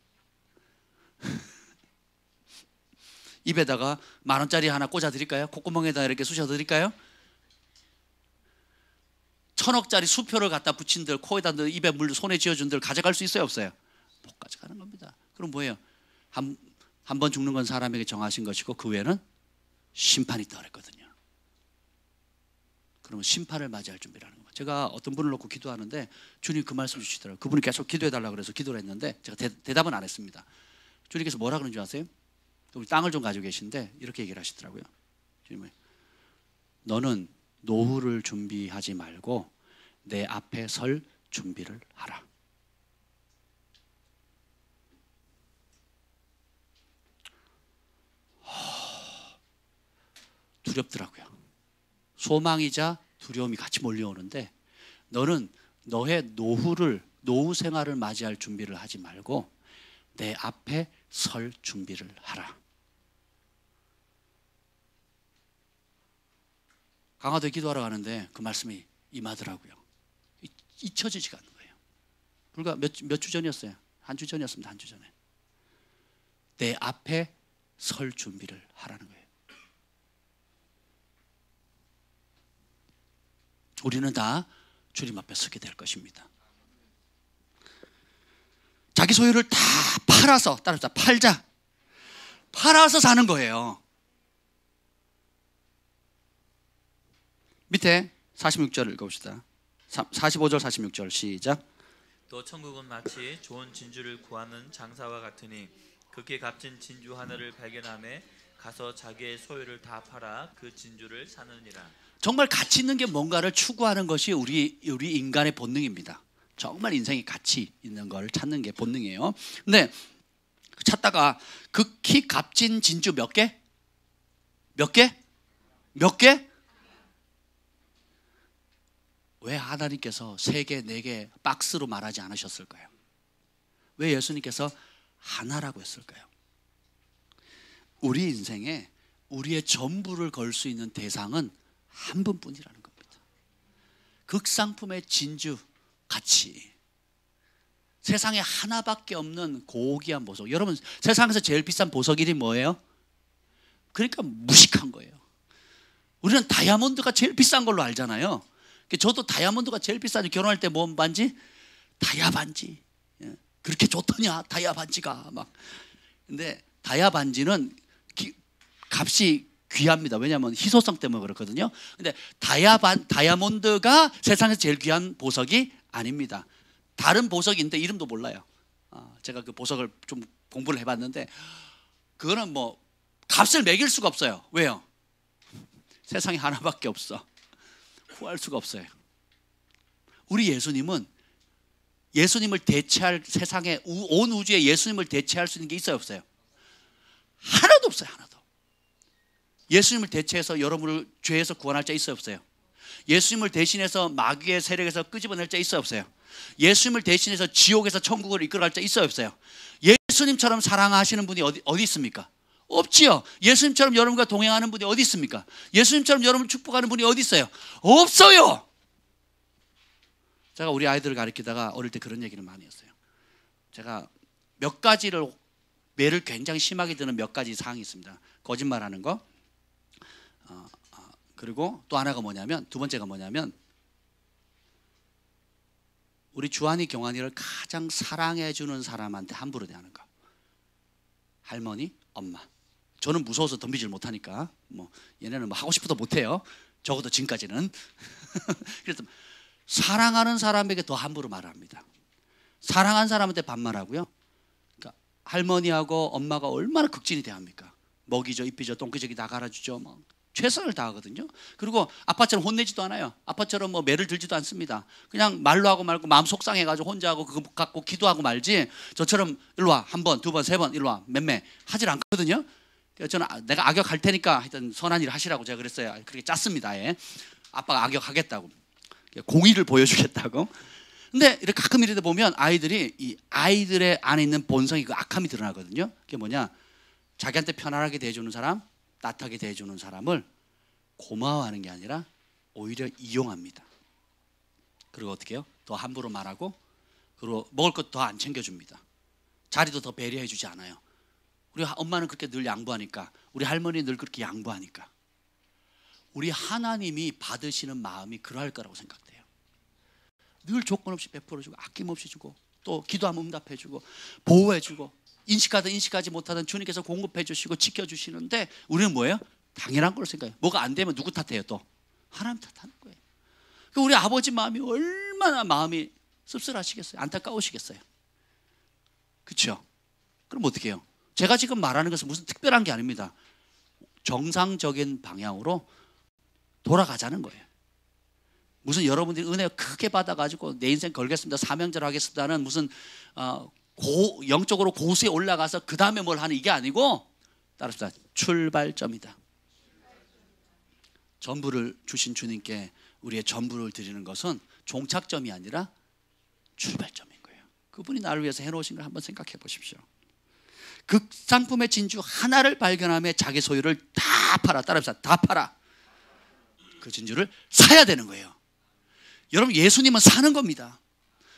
입에다가 10,000원짜리 하나 꽂아 드릴까요? 콧구멍에다 이렇게 쑤셔 드릴까요? 1,000억짜리 수표를 갖다 붙인들, 코에다 입에 물 손에 쥐어준들 가져갈 수 있어요? 없어요? 못 가져가는 겁니다. 그럼 뭐예요? 한 번 죽는 건 사람에게 정하신 것이고 그 외에는 심판이 있다고 그랬거든요. 그러면 심판을 맞이할 준비를 하는 겁니다. 제가 어떤 분을 놓고 기도하는데 주님 그 말씀 주시더라고요. 그분이 계속 기도해달라고 그래서 기도를 했는데 제가 대답은 안 했습니다. 주님께서 뭐라 그러는 줄 아세요? 우리 땅을 좀 가지고 계신데 이렇게 얘기를 하시더라고요. 주님은 너는 노후를 준비하지 말고 내 앞에 설 준비를 하라. 두렵더라고요. 소망이자 두려움이 같이 몰려오는데, 너는 너의 노후 생활을 맞이할 준비를 하지 말고 내 앞에 설 준비를 하라. 강화도에 기도하러 가는데 그 말씀이 임하더라고요. 잊혀지지가 않는 거예요. 불과 몇 주 전이었어요. 한 주 전이었습니다. 한 주 전에. 내 앞에 설 준비를 하라는 거예요. 우리는 다 주님 앞에 서게 될 것입니다. 자기 소유를 다 팔아서, 따라서 팔자. 팔아서 사는 거예요. 밑에 46절 읽어봅시다. 45절 46절 시작.
또 천국은 마치 좋은 진주를 구하는 장사와 같으니 극히 값진 진주 하나를 발견하매 가서 자기의 소유를 다 팔아 그 진주를 사느니라.
정말 가치 있는 게 뭔가를 추구하는 것이 우리 인간의 본능입니다. 정말 인생에 가치 있는 걸 찾는 게 본능이에요. 근데 찾다가 극히 값진 진주 몇 개? 몇 개? 몇 개? 왜 하나님께서 3개, 4개 박스로 말하지 않으셨을까요? 왜 예수님께서 하나라고 했을까요? 우리 인생에 우리의 전부를 걸 수 있는 대상은 한 분뿐이라는 겁니다. 극상품의 진주 가치, 세상에 하나밖에 없는 고귀한 보석. 여러분, 세상에서 제일 비싼 보석 이름이 뭐예요? 그러니까 무식한 거예요. 우리는 다이아몬드가 제일 비싼 걸로 알잖아요. 저도 다이아몬드가 제일 비싸지. 결혼할 때 뭔 반지? 다이아 반지. 그렇게 좋더냐 다이아 반지가 막. 근데 다이아 반지는 값이 귀합니다. 왜냐하면 희소성 때문에 그렇거든요. 근데 다이아몬드가 세상에서 제일 귀한 보석이 아닙니다. 다른 보석이 있는데 이름도 몰라요. 제가 그 보석을 좀 공부를 해봤는데 그거는 뭐 값을 매길 수가 없어요. 왜요? 세상에 하나밖에 없어. 구할 수가 없어요. 우리 예수님을 대체할, 세상에 온 우주에 예수님을 대체할 수 있는 게 있어요, 없어요? 하나도 없어요. 하나도. 예수님을 대체해서 여러분을 죄에서 구원할 자 있어요, 없어요? 예수님을 대신해서 마귀의 세력에서 끄집어낼 자 있어요, 없어요? 예수님을 대신해서 지옥에서 천국을 이끌어갈 자 있어요, 없어요? 예수님처럼 사랑하시는 분이 어디 있습니까? 없지요. 예수님처럼 여러분과 동행하는 분이 어디 있습니까? 예수님처럼 여러분을 축복하는 분이 어디 있어요? 없어요. 제가 우리 아이들을 가르치다가 어릴 때 그런 얘기를 많이 했어요. 제가 몇 가지를, 매를 굉장히 심하게 드는 몇 가지 사항이 있습니다. 거짓말하는 거, 그리고 또 하나가 뭐냐면, 두 번째가 뭐냐면, 우리 주한이 경환이를 가장 사랑해 주는 사람한테 함부로 대하는 거. 할머니, 엄마. 저는 무서워서 덤비질 못하니까 뭐 얘네는 뭐 하고 싶어도 못해요. 적어도 지금까지는. 그래서 사랑하는 사람에게 더 함부로 말합니다. 사랑하는 사람한테 반말하고요. 그러니까 할머니하고 엄마가 얼마나 극진히 대합니까? 먹이죠, 입히죠, 똥기저귀 다 갈아주죠. 뭐 최선을 다하거든요. 그리고 아빠처럼 혼내지도 않아요. 아빠처럼 뭐 매를 들지도 않습니다. 그냥 말로 하고 말고 마음 속상해가지고 혼자 하고 그거 갖고 기도하고 말지, 저처럼 일로 와, 한 번, 두 번, 세 번, 일로 와, 맴매 하질 않거든요. 저는 내가 악역할 테니까 하여튼 선한 일 하시라고 제가 그랬어요. 그렇게 짰습니다. 예. 아빠가 악역하겠다고, 공의를 보여주겠다고. 근데 이렇게 가끔 이러다 보면 아이들이, 이 아이들의 안에 있는 본성이, 그 악함이 드러나거든요. 그게 뭐냐, 자기한테 편안하게 대해주는 사람, 따뜻하게 대해주는 사람을 고마워하는 게 아니라 오히려 이용합니다. 그리고 어떻게 해요? 더 함부로 말하고, 그리고 먹을 것 더 안 챙겨줍니다. 자리도 더 배려해 주지 않아요. 우리 엄마는 그렇게 늘 양보하니까, 우리 할머니는 늘 그렇게 양보하니까. 우리 하나님이 받으시는 마음이 그러할 거라고 생각돼요. 늘 조건 없이 베풀어주고, 아낌없이 주고, 또 기도하면 응답해주고, 보호해주고, 인식하든 인식하지 못하든 주님께서 공급해 주시고 지켜주시는데, 우리는 뭐예요? 당연한 걸로 생각해요. 뭐가 안 되면 누구 탓해요? 또 하나님 탓하는 거예요. 우리 아버지 마음이 얼마나 마음이 씁쓸하시겠어요? 안타까우시겠어요? 그렇죠? 그럼 어떻게 해요? 제가 지금 말하는 것은 무슨 특별한 게 아닙니다. 정상적인 방향으로 돌아가자는 거예요. 무슨 여러분들이 은혜 크게 받아가지고 내 인생 걸겠습니다, 사명절 하겠습니다는 무슨 영적으로 고수에 올라가서 그 다음에 뭘 하는 이게 아니고, 따릅시다. 출발점이다. 전부를 주신 주님께 우리의 전부를 드리는 것은 종착점이 아니라 출발점인 거예요. 그분이 나를 위해서 해놓으신 걸 한번 생각해 보십시오. 극상품의 진주 하나를 발견하며 자기 소유를 다 팔아. 따라합시다. 다 팔아. 그 진주를 사야 되는 거예요. 여러분, 예수님은 사는 겁니다.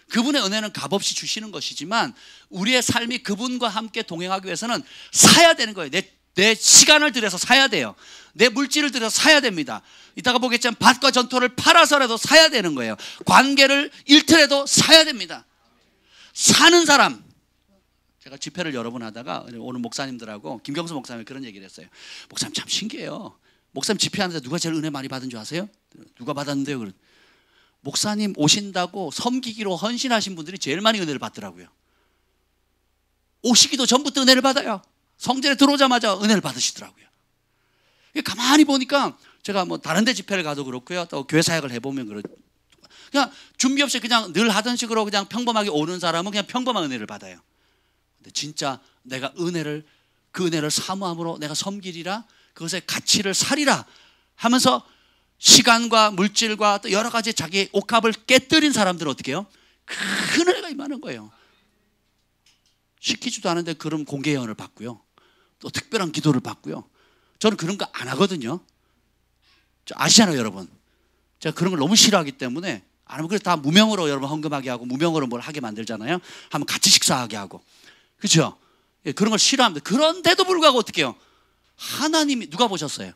그분의 은혜는 값없이 주시는 것이지만 우리의 삶이 그분과 함께 동행하기 위해서는 사야 되는 거예요. 내 시간을 들여서 사야 돼요. 내 물질을 들여서 사야 됩니다. 이따가 보겠지만 밭과 전토를 팔아서라도 사야 되는 거예요. 관계를 잃더라도 사야 됩니다. 사는 사람. 제가 집회를 여러 번 하다가 오늘 목사님들하고 김경수 목사님이 그런 얘기를 했어요. 목사님 참 신기해요. 목사님 집회하는데 누가 제일 은혜 많이 받은 줄 아세요? 누가 받았는데요? 목사님 오신다고 섬기기로 헌신하신 분들이 제일 많이 은혜를 받더라고요. 오시기도 전부터 은혜를 받아요. 성전에 들어오자마자 은혜를 받으시더라고요. 가만히 보니까 제가 뭐 다른 데 집회를 가도 그렇고요. 또 교회 사역을 해보면 그냥 준비 없이 그냥 늘 하던 식으로 그냥 평범하게 오는 사람은 그냥 평범한 은혜를 받아요. 근데 진짜 내가 그 은혜를 사모함으로 내가 섬기리라, 그것의 가치를 살리라 하면서 시간과 물질과 또 여러 가지 자기의 옥합을 깨뜨린 사람들은 어떻게 해요? 큰 은혜가 임하는 거예요. 시키지도 않은데 그런 공개 예언을 받고요. 또 특별한 기도를 받고요. 저는 그런 거 안 하거든요. 아시잖아요, 여러분. 제가 그런 걸 너무 싫어하기 때문에 안 하면, 그래서 다 무명으로 여러분 헌금하게 하고 무명으로 뭘 하게 만들잖아요. 하면 같이 식사하게 하고. 그렇죠? 예, 그런 걸 싫어합니다. 그런데도 불구하고 어떻게 해요? 하나님이, 누가 보셨어요?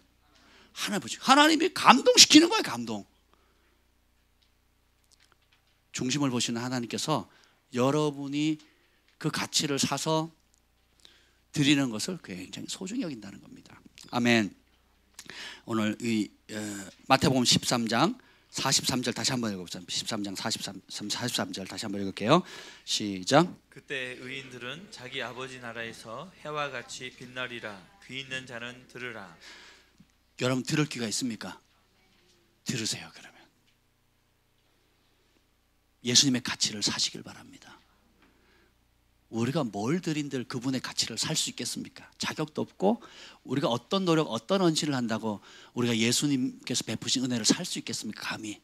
하나님이 감동시키는 거예요. 감동. 중심을 보시는 하나님께서 여러분이 그 가치를 사서 드리는 것을 굉장히 소중히 여긴다는 겁니다. 아멘. 오늘 이 마태복음 13장 43절 다시 한번 읽어보세요. 13장 43절 다시 한번 읽을게요. 시작.
그때 의인들은 자기 아버지 나라에서 해와 같이 빛나리라. 귀 있는 자는 들으라.
여러분 들을 귀가 있습니까? 들으세요. 그러면 예수님의 가치를 사시길 바랍니다. 우리가 뭘 드린들 그분의 가치를 살 수 있겠습니까? 자격도 없고, 우리가 어떤 노력, 어떤 헌신을 한다고 우리가 예수님께서 베푸신 은혜를 살 수 있겠습니까? 감히.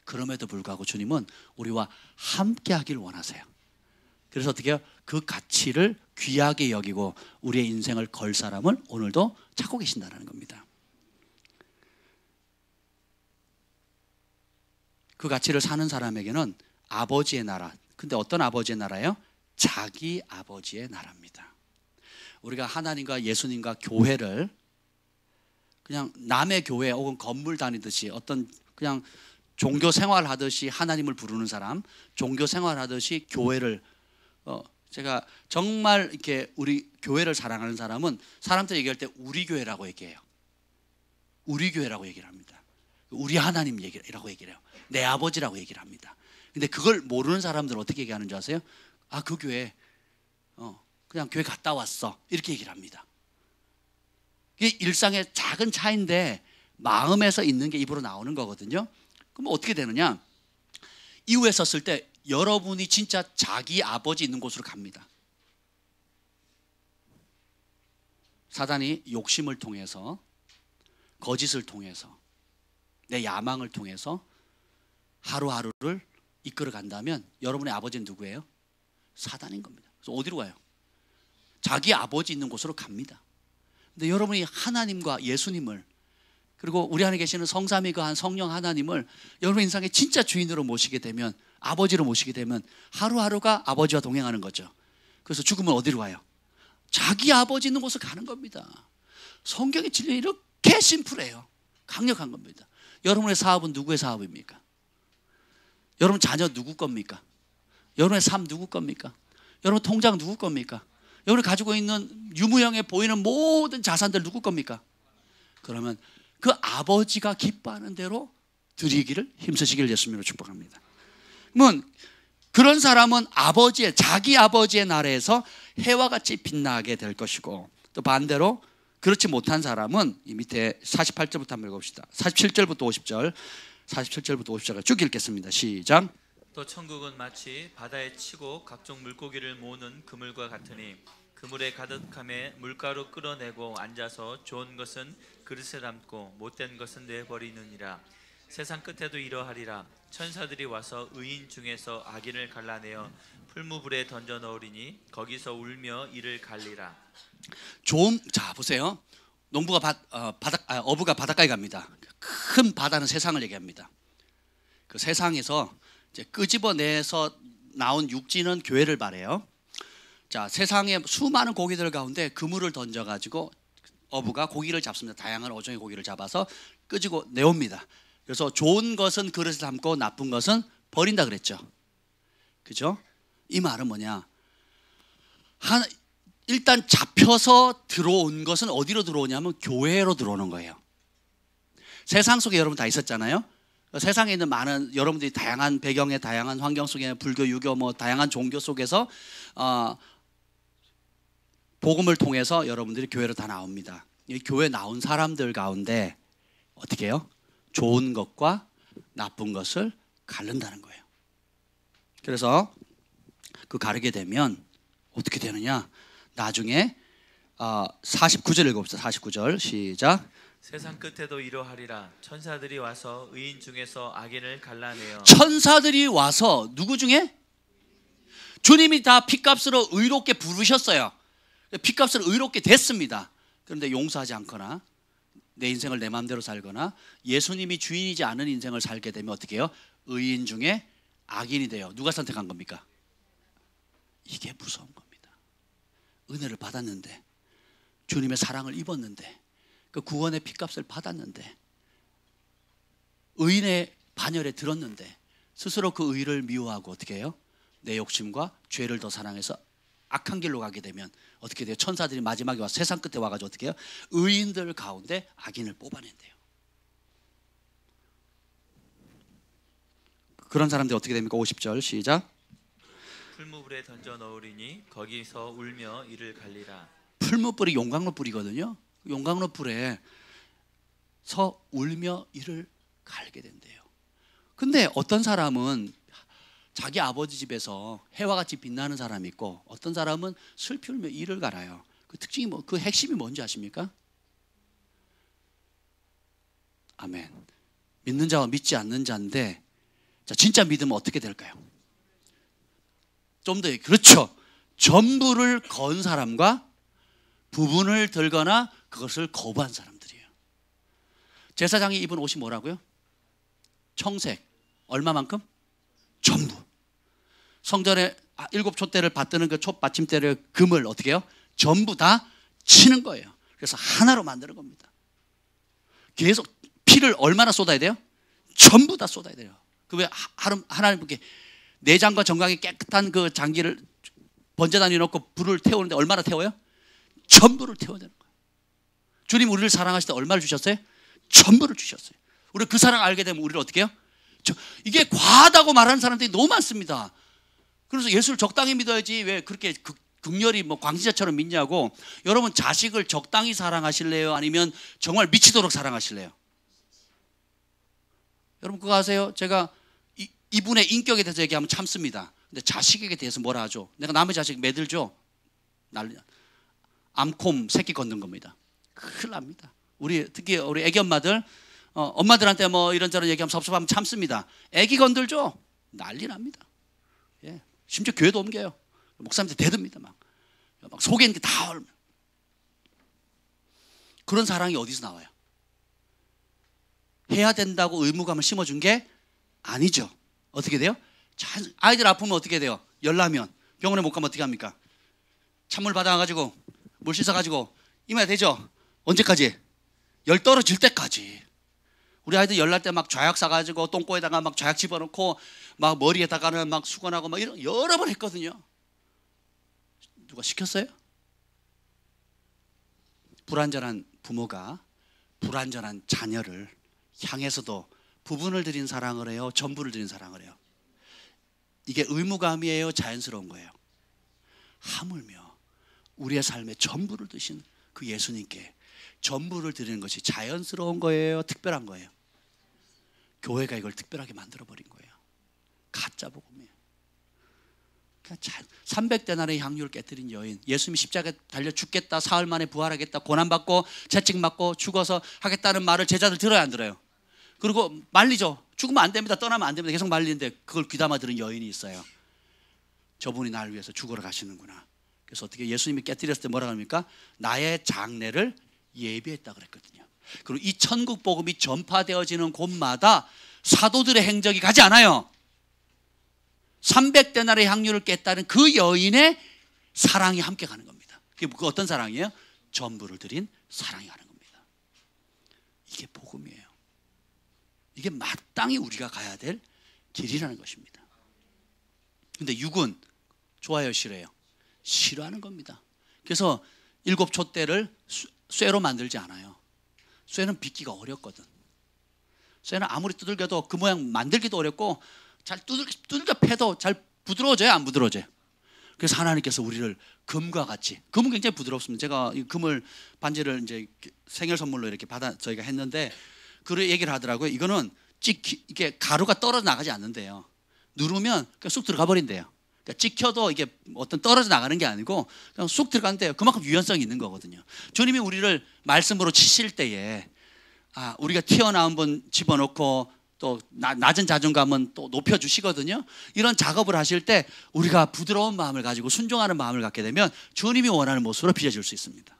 그럼에도 불구하고 주님은 우리와 함께 하길 원하세요. 그래서 어떻게 해요? 그 가치를 귀하게 여기고 우리의 인생을 걸 사람을 오늘도 찾고 계신다는 겁니다. 그 가치를 사는 사람에게는 아버지의 나라, 근데 어떤 아버지의 나라예요? 자기 아버지의 나라입니다. 우리가 하나님과 예수님과 교회를 그냥 남의 교회 혹은 건물 다니듯이 어떤 그냥 종교 생활하듯이 하나님을 부르는 사람, 종교 생활하듯이 교회를 제가 정말 이렇게 우리 교회를 사랑하는 사람은 사람들이 얘기할 때 우리 교회라고 얘기해요. 우리 교회라고 얘기를 합니다. 우리 하나님 얘기라고 얘기를 해요. 내 아버지라고 얘기를 합니다. 근데 그걸 모르는 사람들은 어떻게 얘기하는 줄 아세요? 아, 그 교회 그냥 교회 갔다 왔어, 이렇게 얘기를 합니다. 이게 일상의 작은 차이인데 마음에서 있는 게 입으로 나오는 거거든요. 그럼 어떻게 되느냐? 이후에 섰을 때 여러분이 진짜 자기 아버지 있는 곳으로 갑니다. 사단이 욕심을 통해서, 거짓을 통해서, 내 야망을 통해서 하루하루를 이끌어 간다면 여러분의 아버지는 누구예요? 사단인 겁니다. 그래서 어디로 가요? 자기 아버지 있는 곳으로 갑니다. 근데 여러분이 하나님과 예수님을, 그리고 우리 안에 계시는 성삼위 거한 성령 하나님을 여러분 인생의 진짜 주인으로 모시게 되면, 아버지로 모시게 되면 하루하루가 아버지와 동행하는 거죠. 그래서 죽으면 어디로 가요? 자기 아버지 있는 곳으로 가는 겁니다. 성경의 진리는 이렇게 심플해요. 강력한 겁니다. 여러분의 사업은 누구의 사업입니까? 여러분 자녀 누구 겁니까? 여러분의 삶 누구 겁니까? 여러분 통장 누구 겁니까? 여러분이 가지고 있는 유무형에 보이는 모든 자산들 누구 겁니까? 그러면 그 아버지가 기뻐하는 대로 드리기를 힘쓰시길 예수님으로 축복합니다. 그러면 그런 사람은 자기 아버지의 나라에서 해와 같이 빛나게 될 것이고, 또 반대로 그렇지 못한 사람은 이 밑에 48절부터 한번 읽어봅시다. 47절부터 50절, 47절부터 50절까지 쭉 읽겠습니다. 시작.
또 천국은 마치 바다에 치고 각종 물고기를 모으는 그물과 같으니 그물에 가득함에 물가로 끌어내고 앉아서 좋은 것은 그릇에 담고 못된 것은 내버리느니라. 세상 끝에도 이러하리라. 천사들이 와서 의인 중에서 악인을 갈라내어 풀무불에 던져 넣으리니 거기서 울며 이를 갈리라.
자 보세요. 어부가 바닷가에 갑니다. 큰 바다는 세상을 얘기합니다. 그 세상에서 이제 끄집어내서 나온 육지는 교회를 말해요. 자, 세상에 수많은 고기들 가운데 그물을 던져가지고 어부가 고기를 잡습니다. 다양한 어종의 고기를 잡아서 끄집어 내옵니다. 그래서 좋은 것은 그릇에 담고 나쁜 것은 버린다 그랬죠. 그죠? 이 말은 뭐냐? 일단 잡혀서 들어온 것은 어디로 들어오냐면 교회로 들어오는 거예요. 세상 속에 여러분 다 있었잖아요. 세상에 있는 많은 여러분들이 다양한 배경의 다양한 환경 속에 불교, 유교 뭐 다양한 종교 속에서 복음을 통해서 여러분들이 교회로 다 나옵니다. 이 교회 나온 사람들 가운데 어떻게 해요? 좋은 것과 나쁜 것을 가른다는 거예요. 그래서 그 가르게 되면 어떻게 되느냐? 나중에 49절 읽어봅시다. 49절 시작.
세상 끝에도 이러하리라. 천사들이 와서 의인 중에서 악인을 갈라내어.
천사들이 와서 누구 중에? 주님이 다 핏값으로 의롭게 부르셨어요. 핏값으로 의롭게 됐습니다. 그런데 용서하지 않거나 내 인생을 내 마음대로 살거나 예수님이 주인이지 않은 인생을 살게 되면 어떻게 해요? 의인 중에 악인이 돼요. 누가 선택한 겁니까? 이게 무서운 겁니다. 은혜를 받았는데, 주님의 사랑을 입었는데, 그 구원의 핏값을 받았는데, 의인의 반열에 들었는데 스스로 그 의를 미워하고 어떻게 해요? 내 욕심과 죄를 더 사랑해서 악한 길로 가게 되면 어떻게 돼요? 천사들이 마지막에 와서 세상 끝에 와가지고 어떻게 해요? 의인들 가운데 악인을 뽑아낸대요. 그런 사람들이 어떻게 됩니까? 50절 시작.
풀무불에 던져 넣으리니 거기서 울며 이를 갈리라.
풀무불이 용광로 불이거든요. 용광로 불에 서 울며 이를 갈게 된대요. 근데 어떤 사람은 자기 아버지 집에서 해와 같이 빛나는 사람이 있고, 어떤 사람은 슬피 울며 이를 갈아요. 그 특징이 그 핵심이 뭔지 아십니까? 아멘. 믿는 자와 믿지 않는 자인데, 자, 진짜 믿으면 어떻게 될까요? 좀 더, 그렇죠. 전부를 건 사람과 부분을 들거나 그것을 거부한 사람들이에요. 제사장이 입은 옷이 뭐라고요? 청색. 얼마만큼? 전부. 성전에 7촛대를 받드는 그 촛받침대를 금을 어떻게 해요? 전부 다 치는 거예요. 그래서 하나로 만드는 겁니다. 계속 피를 얼마나 쏟아야 돼요? 전부 다 쏟아야 돼요. 그 왜 하나님께 내장과 정강이 깨끗한 그 장기를 번제단위에 넣고 불을 태우는데 얼마나 태워요? 전부를 태워야 되는 거예요. 주님 우리를 사랑하실 때 얼마를 주셨어요? 전부를 주셨어요. 우리 그 사랑 알게 되면 우리를 어떻게 해요? 이게 과하다고 말하는 사람들이 너무 많습니다. 그래서 예수를 적당히 믿어야지 왜 그렇게 극렬히 뭐 광신자처럼 믿냐고. 여러분, 자식을 적당히 사랑하실래요? 아니면 정말 미치도록 사랑하실래요? 여러분 그거 아세요? 제가 이분의 인격에 대해서 얘기하면 참습니다. 근데 자식에게 대해서 뭐라 하죠? 내가 남의 자식 매들죠? 난리. 암콤 새끼 건든 겁니다. 큰일 납니다. 특히 우리 애기 엄마들, 엄마들한테 뭐 이런저런 얘기하면 섭섭하면 참습니다. 애기 건들죠? 난리 납니다. 예. 심지어 교회도 옮겨요. 목사님한테 대듭니다. 막 속에 있는 게 다 얼마. 그런 사랑이 어디서 나와요? 해야 된다고 의무감을 심어준 게 아니죠. 어떻게 돼요? 아이들 아프면 어떻게 돼요? 열나면 병원에 못 가면 어떻게 합니까? 찬물 받아가지고 물 씻어가지고 임해야 되죠. 언제까지? 열 떨어질 때까지. 우리 아이들 열날 때 막 좌약 싸가지고 똥꼬에다가 막 좌약 집어넣고 막 머리에다가는 막 수건하고 막 이런 여러 번 했거든요. 누가 시켰어요? 불완전한 부모가 불완전한 자녀를 향해서도 부분을 들인 사랑을 해요? 전부를 들인 사랑을 해요? 이게 의무감이에요? 자연스러운 거예요? 하물며 우리의 삶에 전부를 드신 그 예수님께 전부를 드리는 것이 자연스러운 거예요? 특별한 거예요? 교회가 이걸 특별하게 만들어버린 거예요. 가짜 복음이에요. 300데나리의 향유를 깨뜨린 여인, 예수님이 십자가에 달려 죽겠다, 사흘 만에 부활하겠다, 고난받고 채찍맞고 죽어서 하겠다는 말을 제자들 들어야 안 들어요? 그리고 말리죠. 죽으면 안 됩니다, 떠나면 안 됩니다. 계속 말리는데 그걸 귀담아 들은 여인이 있어요. 저분이 나를 위해서 죽으러 가시는구나. 그래서 어떻게 예수님이 깨뜨렸을 때 뭐라고 합니까? 나의 장례를 예비했다 그랬거든요. 그리고 이 천국 복음이 전파되어지는 곳마다 사도들의 행적이 가지 않아요. 300데나리의 향유를 깼다는 그 여인의 사랑이 함께 가는 겁니다. 그게 어떤 사랑이에요? 전부를 드린 사랑이 가는 겁니다. 이게 복음이에요. 이게 마땅히 우리가 가야 될 길이라는 것입니다. 근데 육은 좋아요, 싫어요? 싫어하는 겁니다. 그래서 7촛대를 쇠로 만들지 않아요. 쇠는 빚기가 어렵거든. 쇠는 아무리 두들겨도 그 모양 만들기도 어렵고, 잘 두들겨 패도 잘 부드러워져요, 안 부드러워져요? 그래서 하나님께서 우리를 금과 같이, 금은 굉장히 부드럽습니다. 제가 이 금을 반지를 이제 생일 선물로 이렇게 받아 저희가 했는데, 그 얘기를 하더라고요. 이거는 이게 가루가 떨어져 나가지 않는데요. 누르면 그냥 쑥 들어가 버린대요. 그러니까 찍혀도 이게 어떤 떨어져 나가는 게 아니고 그냥 쑥 들어간대요. 그만큼 유연성이 있는 거거든요. 주님이 우리를 말씀으로 치실 때에 우리가 튀어나온 한번 집어넣고 또 낮은 자존감은 또 높여주시거든요. 이런 작업을 하실 때 우리가 부드러운 마음을 가지고 순종하는 마음을 갖게 되면 주님이 원하는 모습으로 빚어질 수 있습니다.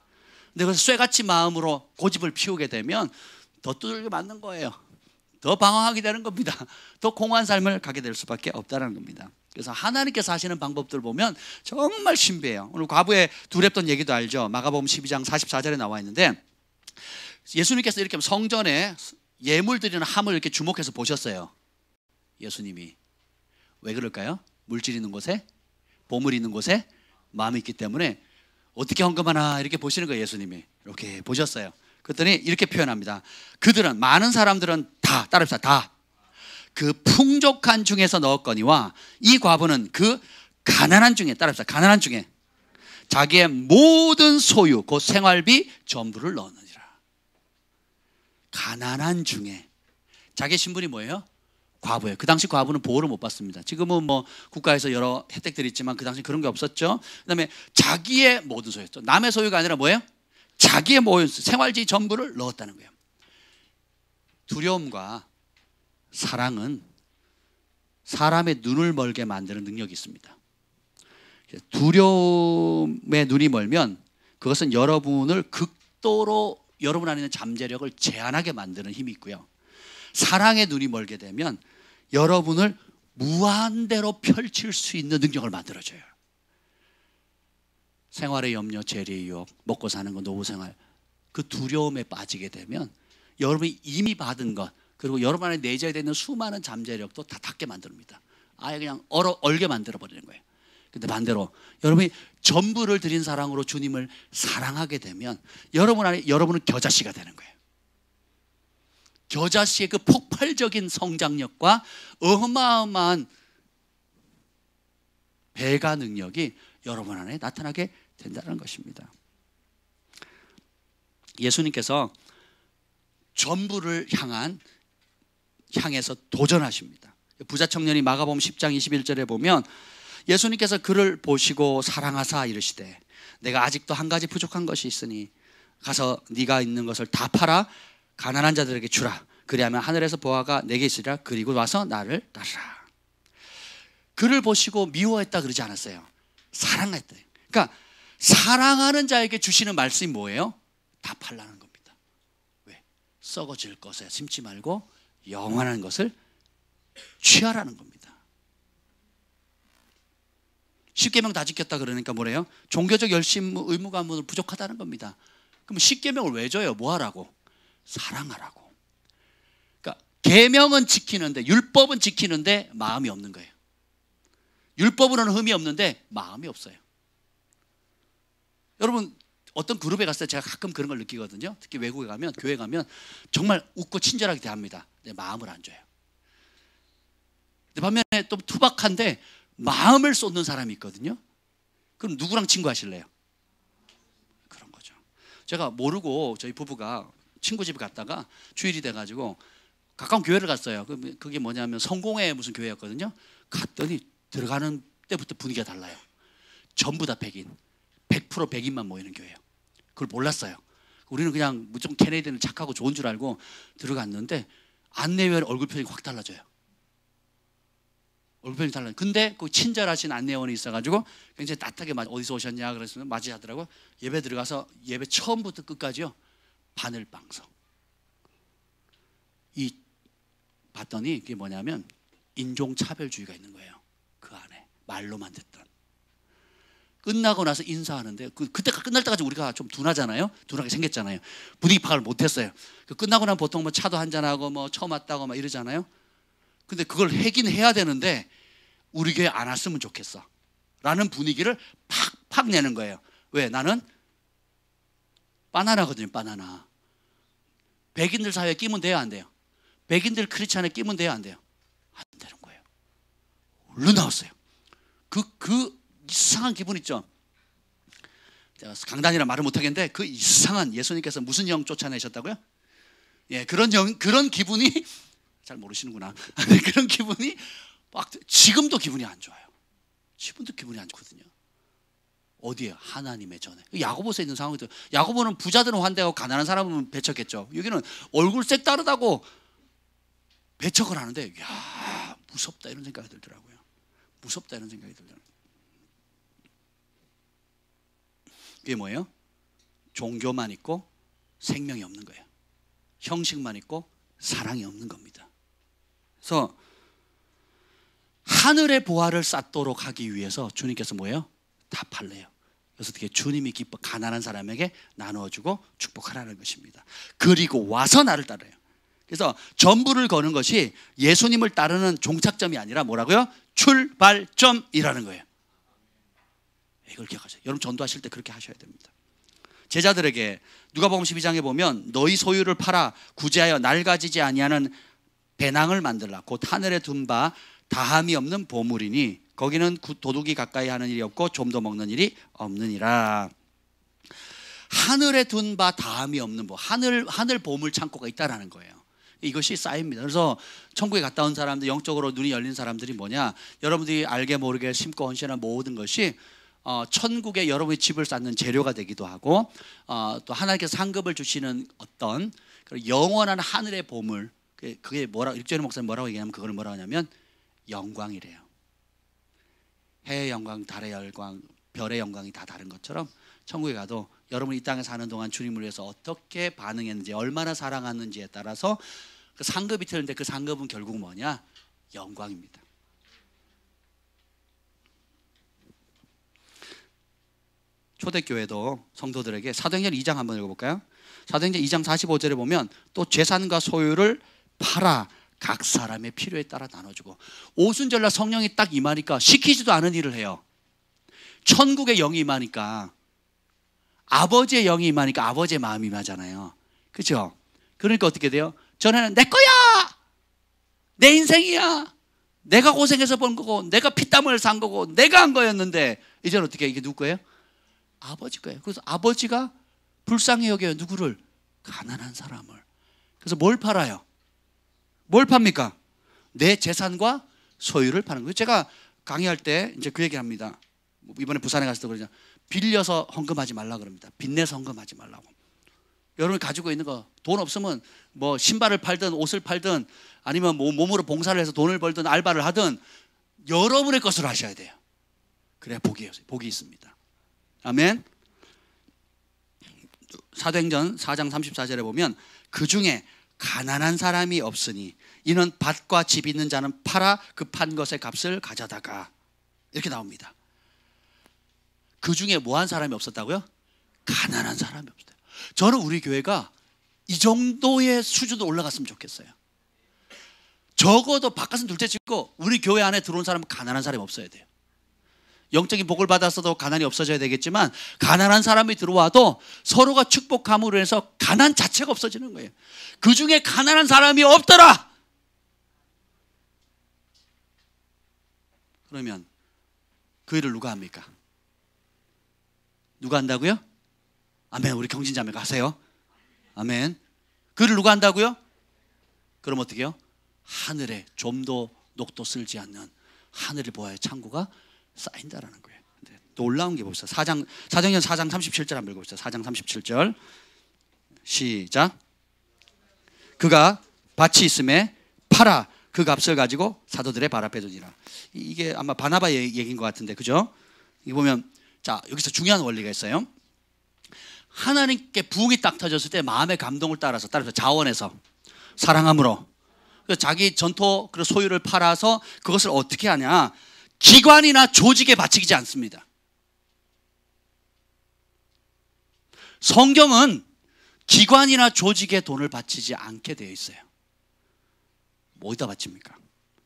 근데 그래서 쇠같이 마음으로 고집을 피우게 되면 더 두들겨 맞는 거예요. 더 방황하게 되는 겁니다. 더 공허한 삶을 가게 될 수밖에 없다는 겁니다. 그래서 하나님께서 하시는 방법들 보면 정말 신비해요. 오늘 과부의 두렵던 얘기도 알죠. 마가복음 12장 44절에 나와 있는데 예수님께서 이렇게 성전에 예물 드리는 함을 이렇게 주목해서 보셨어요. 예수님이 왜 그럴까요? 물질 있는 곳에, 보물 있는 곳에 마음이 있기 때문에 어떻게 헌금하나 이렇게 보시는 거예요. 예수님이 이렇게 보셨어요. 그랬더니 이렇게 표현합니다. 그들은, 많은 사람들은 다, 따라합시다, 다 그 풍족한 중에서 넣었거니와 이 과부는 그 가난한 중에, 따라합시다, 가난한 중에 자기의 모든 소유 곧 생활비 전부를 넣었느니라. 가난한 중에. 자기의 신분이 뭐예요? 과부예요. 그 당시 과부는 보호를 못 받습니다. 지금은 뭐 국가에서 여러 혜택들이 있지만 그 당시 그런 게 없었죠. 그 다음에 자기의 모든 소유였죠. 남의 소유가 아니라 뭐예요? 자기의 모든 생활지 전부를 넣었다는 거예요. 두려움과 사랑은 사람의 눈을 멀게 만드는 능력이 있습니다. 두려움에 눈이 멀면 그것은 여러분을 극도로 여러분 안에 있는 잠재력을 제한하게 만드는 힘이 있고요. 사랑의 눈이 멀게 되면 여러분을 무한대로 펼칠 수 있는 능력을 만들어줘요. 생활의 염려, 재리의 유혹, 먹고 사는 것, 노후 생활, 그 두려움에 빠지게 되면 여러분이 이미 받은 것, 그리고 여러분 안에 내재되어 있는 수많은 잠재력도 다 닫게 만듭니다. 아예 그냥 얼게 만들어 버리는 거예요. 근데 반대로 여러분이 전부를 드린 사랑으로 주님을 사랑하게 되면 여러분 안에, 여러분은 겨자씨가 되는 거예요. 겨자씨의 그 폭발적인 성장력과 어마어마한 배가 능력이 여러분 안에 나타나게 된다는 것입니다. 예수님께서 전부를 향해서 도전하십니다. 부자 청년이 마가복음 10장 21절에 보면 예수님께서 그를 보시고 사랑하사 이르시되 내가 아직도 한 가지 부족한 것이 있으니 가서 네가 있는 것을 다 팔아 가난한 자들에게 주라. 그리하면 하늘에서 보화가 내게 있으리라. 그리고 와서 나를 따르라. 그를 보시고 미워했다 그러지 않았어요. 사랑했다. 그러니까 사랑하는 자에게 주시는 말씀이 뭐예요? 다 팔라는 겁니다. 왜? 썩어질 것에 심지 말고 영원한 것을 취하라는 겁니다. 10계명 다 지켰다 그러니까 뭐래요? 종교적 열심, 의무가 부족하다는 겁니다. 그럼 10계명을 왜 줘요? 뭐 하라고? 사랑하라고. 그러니까 계명은 지키는데, 율법은 지키는데 마음이 없는 거예요. 율법으로는 흠이 없는데 마음이 없어요. 여러분 어떤 그룹에 갔을 때 제가 가끔 그런 걸 느끼거든요. 특히 외국에 가면, 교회 가면 정말 웃고 친절하게 대합니다. 내 마음을 안 줘요. 근데 반면에 또 투박한데 마음을 쏟는 사람이 있거든요. 그럼 누구랑 친구하실래요? 그런 거죠. 제가 모르고 저희 부부가 친구 집에 갔다가 주일이 돼가지고 가까운 교회를 갔어요. 그게 뭐냐면 성공회 무슨 교회였거든요. 갔더니 들어가는 때부터 분위기가 달라요. 전부 다 백인, 100% 백인만 모이는 교회예요. 그걸 몰랐어요. 우리는 그냥 무조건 캐네디언은 착하고 좋은 줄 알고 들어갔는데 안내원 얼굴 표정이 확 달라져요. 얼굴 표정이 달라요. 근데 그 친절하신 안내원이 있어가지고 굉장히 따뜻하게 어디서 오셨냐 그래서 맞이하더라고. 예배 들어가서 예배 처음부터 끝까지요 바늘 방송. 이 봤더니 그게 뭐냐면 인종차별주의가 있는 거예요. 그 안에 말로만 듣던. 끝나고 나서 인사하는데 그때가 끝날 때까지 우리가 좀 둔하잖아요. 둔하게 생겼잖아요. 분위기 파악을 못했어요. 끝나고 나면 보통 뭐 차도 한잔하고 뭐 처음 왔다고 막 이러잖아요. 근데 그걸 하긴 해야 되는데 우리 교회 안 왔으면 좋겠어 라는 분위기를 팍팍 내는 거예요. 왜? 나는 바나나거든요. 바나나. 백인들 사회에 끼면 돼요? 안 돼요? 백인들 크리스찬에 끼면 돼요? 안 돼요? 안 되는 거예요. 얼른 나왔어요. 그 이상한 기분 있죠. 제가 강단이라 말을 못하겠는데 그 이상한, 예수님께서 무슨 영 쫓아내셨다고요? 예, 그런 기분이 잘 모르시는구나. 그런 기분이 막 지금도 기분이 안 좋아요. 지금도 기분이 안 좋거든요. 어디에요? 하나님의 전에. 야고보서에 있는 상황이죠. 야고보는 부자들은 환대하고 가난한 사람은 배척했죠. 여기는 얼굴 색다르다고 배척을 하는데, 야, 무섭다 이런 생각이 들더라고요. 무섭다 이런 생각이 들더라고요. 이게 뭐예요? 종교만 있고 생명이 없는 거예요. 형식만 있고 사랑이 없는 겁니다. 그래서 하늘의 보화를 쌓도록 하기 위해서 주님께서 뭐예요? 다 팔래요. 그래서 어떻게 주님이 기뻐 가난한 사람에게 나누어주고 축복하라는 것입니다. 그리고 와서 나를 따라요. 그래서 전부를 거는 것이 예수님을 따르는 종착점이 아니라 뭐라고요? 출발점이라는 거예요. 이걸 기억하세요. 여러분 전도하실 때 그렇게 하셔야 됩니다. 제자들에게 누가복음 12장에 보면 너희 소유를 팔아 구제하여 낡아지지 아니하는 배낭을 만들라. 곧 하늘에 둔 바 다함이 없는 보물이니 거기는 도둑이 가까이 하는 일이 없고 좀도 먹는 일이 없느니라. 하늘에 둔 바 다함이 없는 하늘 보물 창고가 있다라는 거예요. 이것이 쌓입니다. 그래서 천국에 갔다 온 사람들, 영적으로 눈이 열린 사람들이 뭐냐? 여러분들이 알게 모르게 심고 헌신한 모든 것이 천국에 여러분의 집을 쌓는 재료가 되기도 하고, 또 하나님께서 상급을 주시는 어떤 영원한 하늘의 보물, 그게 뭐라, 일전에 목사님 뭐라고 얘기하면 그걸 뭐라고 하냐면 영광이래요. 해의 영광, 달의 영광, 별의 영광이 다 다른 것처럼 천국에 가도 여러분이 이 땅에 사는 동안 주님을 위해서 어떻게 반응했는지, 얼마나 사랑하는지에 따라서 그 상급이 틀린데, 그 상급은 결국 뭐냐? 영광입니다. 초대교회도 성도들에게 사도행전 2장 한번 읽어볼까요? 사도행전 2장 45절에 보면 또 재산과 소유를 팔아 각 사람의 필요에 따라 나눠주고, 오순절날 성령이 딱 임하니까 시키지도 않은 일을 해요. 천국의 영이 임하니까, 아버지의 영이 임하니까 아버지의 마음이 임하잖아요. 그렇죠? 그러니까 어떻게 돼요? 전에는 내 거야, 내 인생이야, 내가 고생해서 번 거고 내가 피땀을 산 거고 내가 한 거였는데, 이제는 어떻게, 이게 누구 거예요? 아버지 거예요. 그래서 아버지가 불쌍히 여겨요. 누구를? 가난한 사람을. 그래서 뭘 팔아요? 뭘 팝니까? 내 재산과 소유를 파는 거예요. 제가 강의할 때 이제 그 얘기 합니다. 이번에 부산에 갔을 때 그러죠. 빌려서 헌금하지 말라 그럽니다. 빚내서 헌금하지 말라고. 여러분이 가지고 있는 거, 돈 없으면 뭐 신발을 팔든 옷을 팔든 아니면 뭐 몸으로 봉사를 해서 돈을 벌든 알바를 하든 여러분의 것으로 하셔야 돼요. 그래야 복이 있습니다. 아멘. 사도행전 4장 34절에 보면 그 중에 가난한 사람이 없으니 이는 밭과 집 있는 자는 팔아 그 판 것의 값을 가져다가, 이렇게 나옵니다. 그 중에 뭐한 사람이 없었다고요? 가난한 사람이 없었어요. 저는 우리 교회가 이 정도의 수준으로 올라갔으면 좋겠어요. 적어도 바깥은 둘째 치고 우리 교회 안에 들어온 사람은 가난한 사람이 없어야 돼요. 영적인 복을 받았어도 가난이 없어져야 되겠지만, 가난한 사람이 들어와도 서로가 축복함으로 해서 가난 자체가 없어지는 거예요. 그 중에 가난한 사람이 없더라. 그러면 그 일을 누가 합니까? 누가 한다고요? 아멘. 우리 경진자매가 하세요. 아멘. 그 일을 누가 한다고요? 그럼 어떻게 해요? 하늘에 좀도 녹도 쓸지 않는 하늘을 보아야 창고가 쌓인다라는 거예요. 놀라운 게 봅시다. 사도행전 4장 37절 한번 읽어봅시다. 4장 37절 시작. 그가 밭이 있음에 팔아 그 값을 가지고 사도들의 발 앞에 두니라. 이게 아마 바나바 얘기인 것 같은데, 그죠? 이 보면, 자, 여기서 중요한 원리가 있어요. 하나님께 부흥이 딱 터졌을 때 마음의 감동을 따라서 자원해서 사랑함으로 자기 전토 그리고 소유를 팔아서 그것을 어떻게 하냐? 기관이나 조직에 바치지 않습니다. 성경은 기관이나 조직에 돈을 바치지 않게 되어 있어요. 어디다 바칩니까?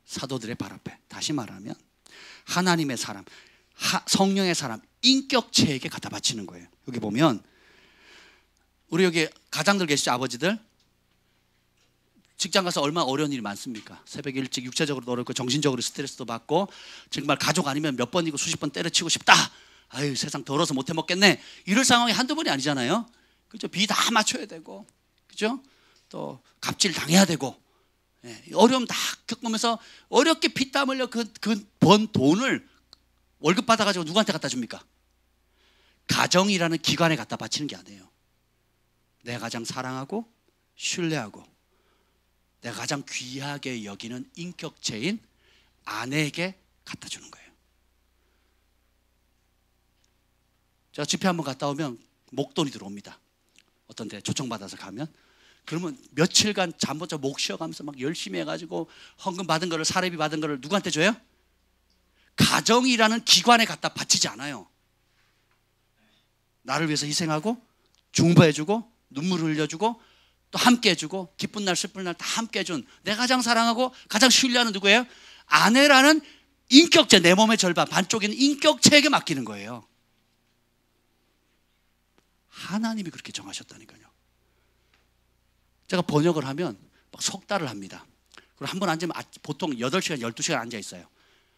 사도들의 발 앞에. 다시 말하면 하나님의 사람, 성령의 사람, 인격체에게 갖다 바치는 거예요. 여기 보면 우리 여기 가장들 계시죠? 아버지들 직장 가서 얼마나 어려운 일이 많습니까? 새벽에 일찍 육체적으로도 어렵고 정신적으로 스트레스도 받고, 정말 가족 아니면 몇 번이고 수십 번 때려치고 싶다. 아유, 세상 더러워서 못해 먹겠네. 이럴 상황이 한두 번이 아니잖아요. 그죠? 비 다 맞춰야 되고, 그죠? 또 갑질 당해야 되고, 어려움 다 겪으면서 어렵게 피땀 흘려 그 번 돈을 월급 받아가지고 누구한테 갖다 줍니까? 가정이라는 기관에 갖다 바치는 게 아니에요. 내가 가장 사랑하고 신뢰하고 내가 가장 귀하게 여기는 인격체인 아내에게 갖다 주는 거예요. 제가 집회 한번 갔다 오면 목돈이 들어옵니다. 어떤 데 초청받아서 가면, 그러면 며칠간 잠 못 자고 목 쉬어가면서 막 열심히 해가지고 헌금 받은 거를, 사례비 받은 거를 누구한테 줘요? 가정이라는 기관에 갖다 바치지 않아요. 나를 위해서 희생하고 중보해주고 눈물을 흘려주고 또 함께 해주고 기쁜 날 슬픈 날 다 함께 해준 내가 가장 사랑하고 가장 신뢰하는 누구예요? 아내라는 인격체, 내 몸의 절반 반쪽인 인격체에게 맡기는 거예요. 하나님이 그렇게 정하셨다니까요. 제가 번역을 하면 막 석 달을 합니다. 그리고 한 번 앉으면 보통 8시간 12시간 앉아 있어요.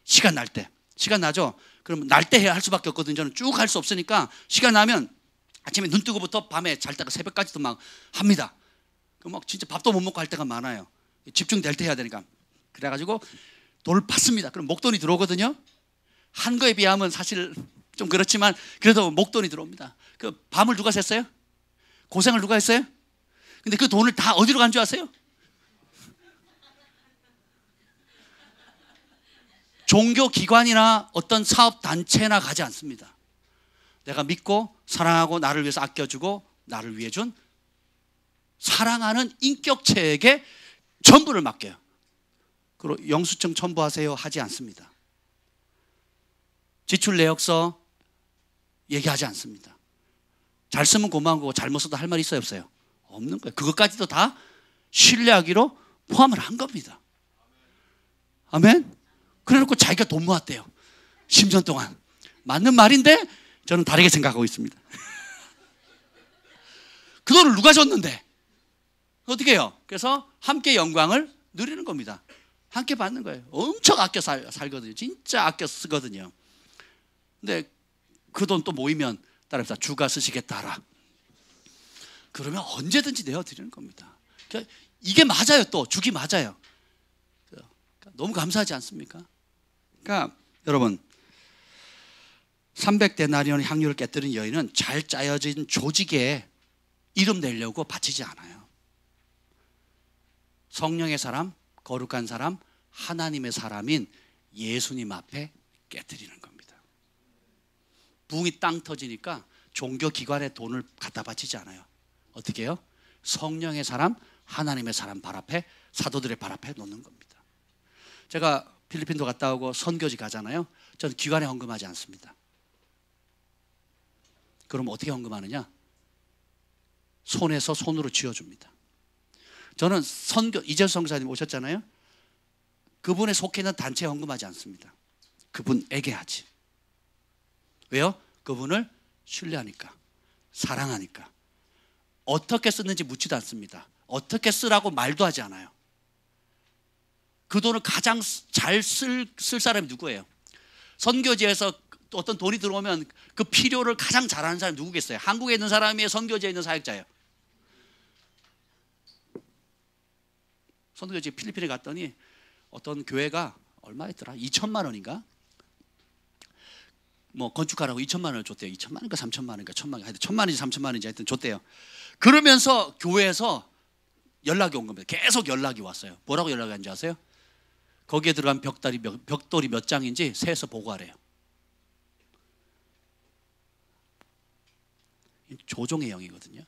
시간 날 때. 시간 나죠? 그럼 날 때 해야 할 수밖에 없거든요. 저는 쭉 할 수 없으니까 시간 나면 아침에 눈 뜨고부터 밤에 잘 때가 새벽까지도 막 합니다. 막 진짜 밥도 못 먹고 할 때가 많아요. 집중될 때 해야 되니까. 그래가지고 돈을 받습니다. 그럼 목돈이 들어오거든요. 한 거에 비하면 사실 좀 그렇지만 그래도 목돈이 들어옵니다. 그 밤을 누가 샜어요? 고생을 누가 했어요? 근데 그 돈을 다 어디로 간 줄 아세요? 종교기관이나 어떤 사업단체나 가지 않습니다. 내가 믿고 사랑하고 나를 위해서 아껴주고 나를 위해 준 사랑하는 인격체에게 전부를 맡겨요. 그리고 영수증 첨부하세요 하지 않습니다. 지출 내역서 얘기하지 않습니다. 잘 쓰면 고마운 거고 잘못 써도 할 말이 있어요 없어요? 없는 거예요. 그것까지도 다 신뢰하기로 포함을 한 겁니다. 아멘? 그래놓고 자기가 돈 모았대요. 10년 동안. 맞는 말인데 저는 다르게 생각하고 있습니다. 그 돈을 누가 줬는데? 어떻게 해요? 그래서 함께 영광을 누리는 겁니다. 함께 받는 거예요. 엄청 아껴 살거든요. 진짜 아껴 쓰거든요. 근데 그 돈 또 모이면 따라합시다. 주가 쓰시겠다 하라. 그러면 언제든지 내어드리는 겁니다. 그러니까 이게 맞아요. 또 주기 맞아요. 너무 감사하지 않습니까? 그러니까 여러분 300데나리온 향유를 깨뜨린 여인은 잘 짜여진 조직에 이름 내려고 바치지 않아요. 성령의 사람, 거룩한 사람, 하나님의 사람인 예수님 앞에 깨뜨리는 겁니다. 붕이 땅 터지니까 종교기관에 돈을 갖다 바치지 않아요. 어떻게 해요? 성령의 사람, 하나님의 사람 발 앞에, 사도들의 발 앞에 놓는 겁니다. 제가 필리핀도 갔다 오고 선교지 가잖아요. 저는 기관에 헌금하지 않습니다. 그럼 어떻게 헌금하느냐? 손에서 손으로 쥐어줍니다. 저는 이재수 선교사님 오셨잖아요. 그분에 속해 있는 단체에 헌금하지 않습니다. 그분에게 하지. 왜요? 그분을 신뢰하니까, 사랑하니까. 어떻게 쓰는지 묻지도 않습니다. 어떻게 쓰라고 말도 하지 않아요. 그 돈을 가장 잘 쓸 사람이 누구예요? 선교지에서 어떤 돈이 들어오면 그 필요를 가장 잘하는 사람이 누구겠어요? 한국에 있는 사람이 선교지에 있는 사역자예요. 선교지 필리핀에 갔더니 어떤 교회가 얼마였더라? 2천만 원인가? 뭐 건축하라고 2천만 원을 줬대요. 2천만 원인가 3천만 원인가 1천만 원, 하여튼 1천만 원인지 3천만 원인지 하여튼 줬대요. 그러면서 교회에서 연락이 온 겁니다. 계속 연락이 왔어요. 뭐라고 연락이 왔는지 아세요? 거기에 들어간 벽돌이 몇 장인지 세서 보고하래요. 조종의 영이거든요.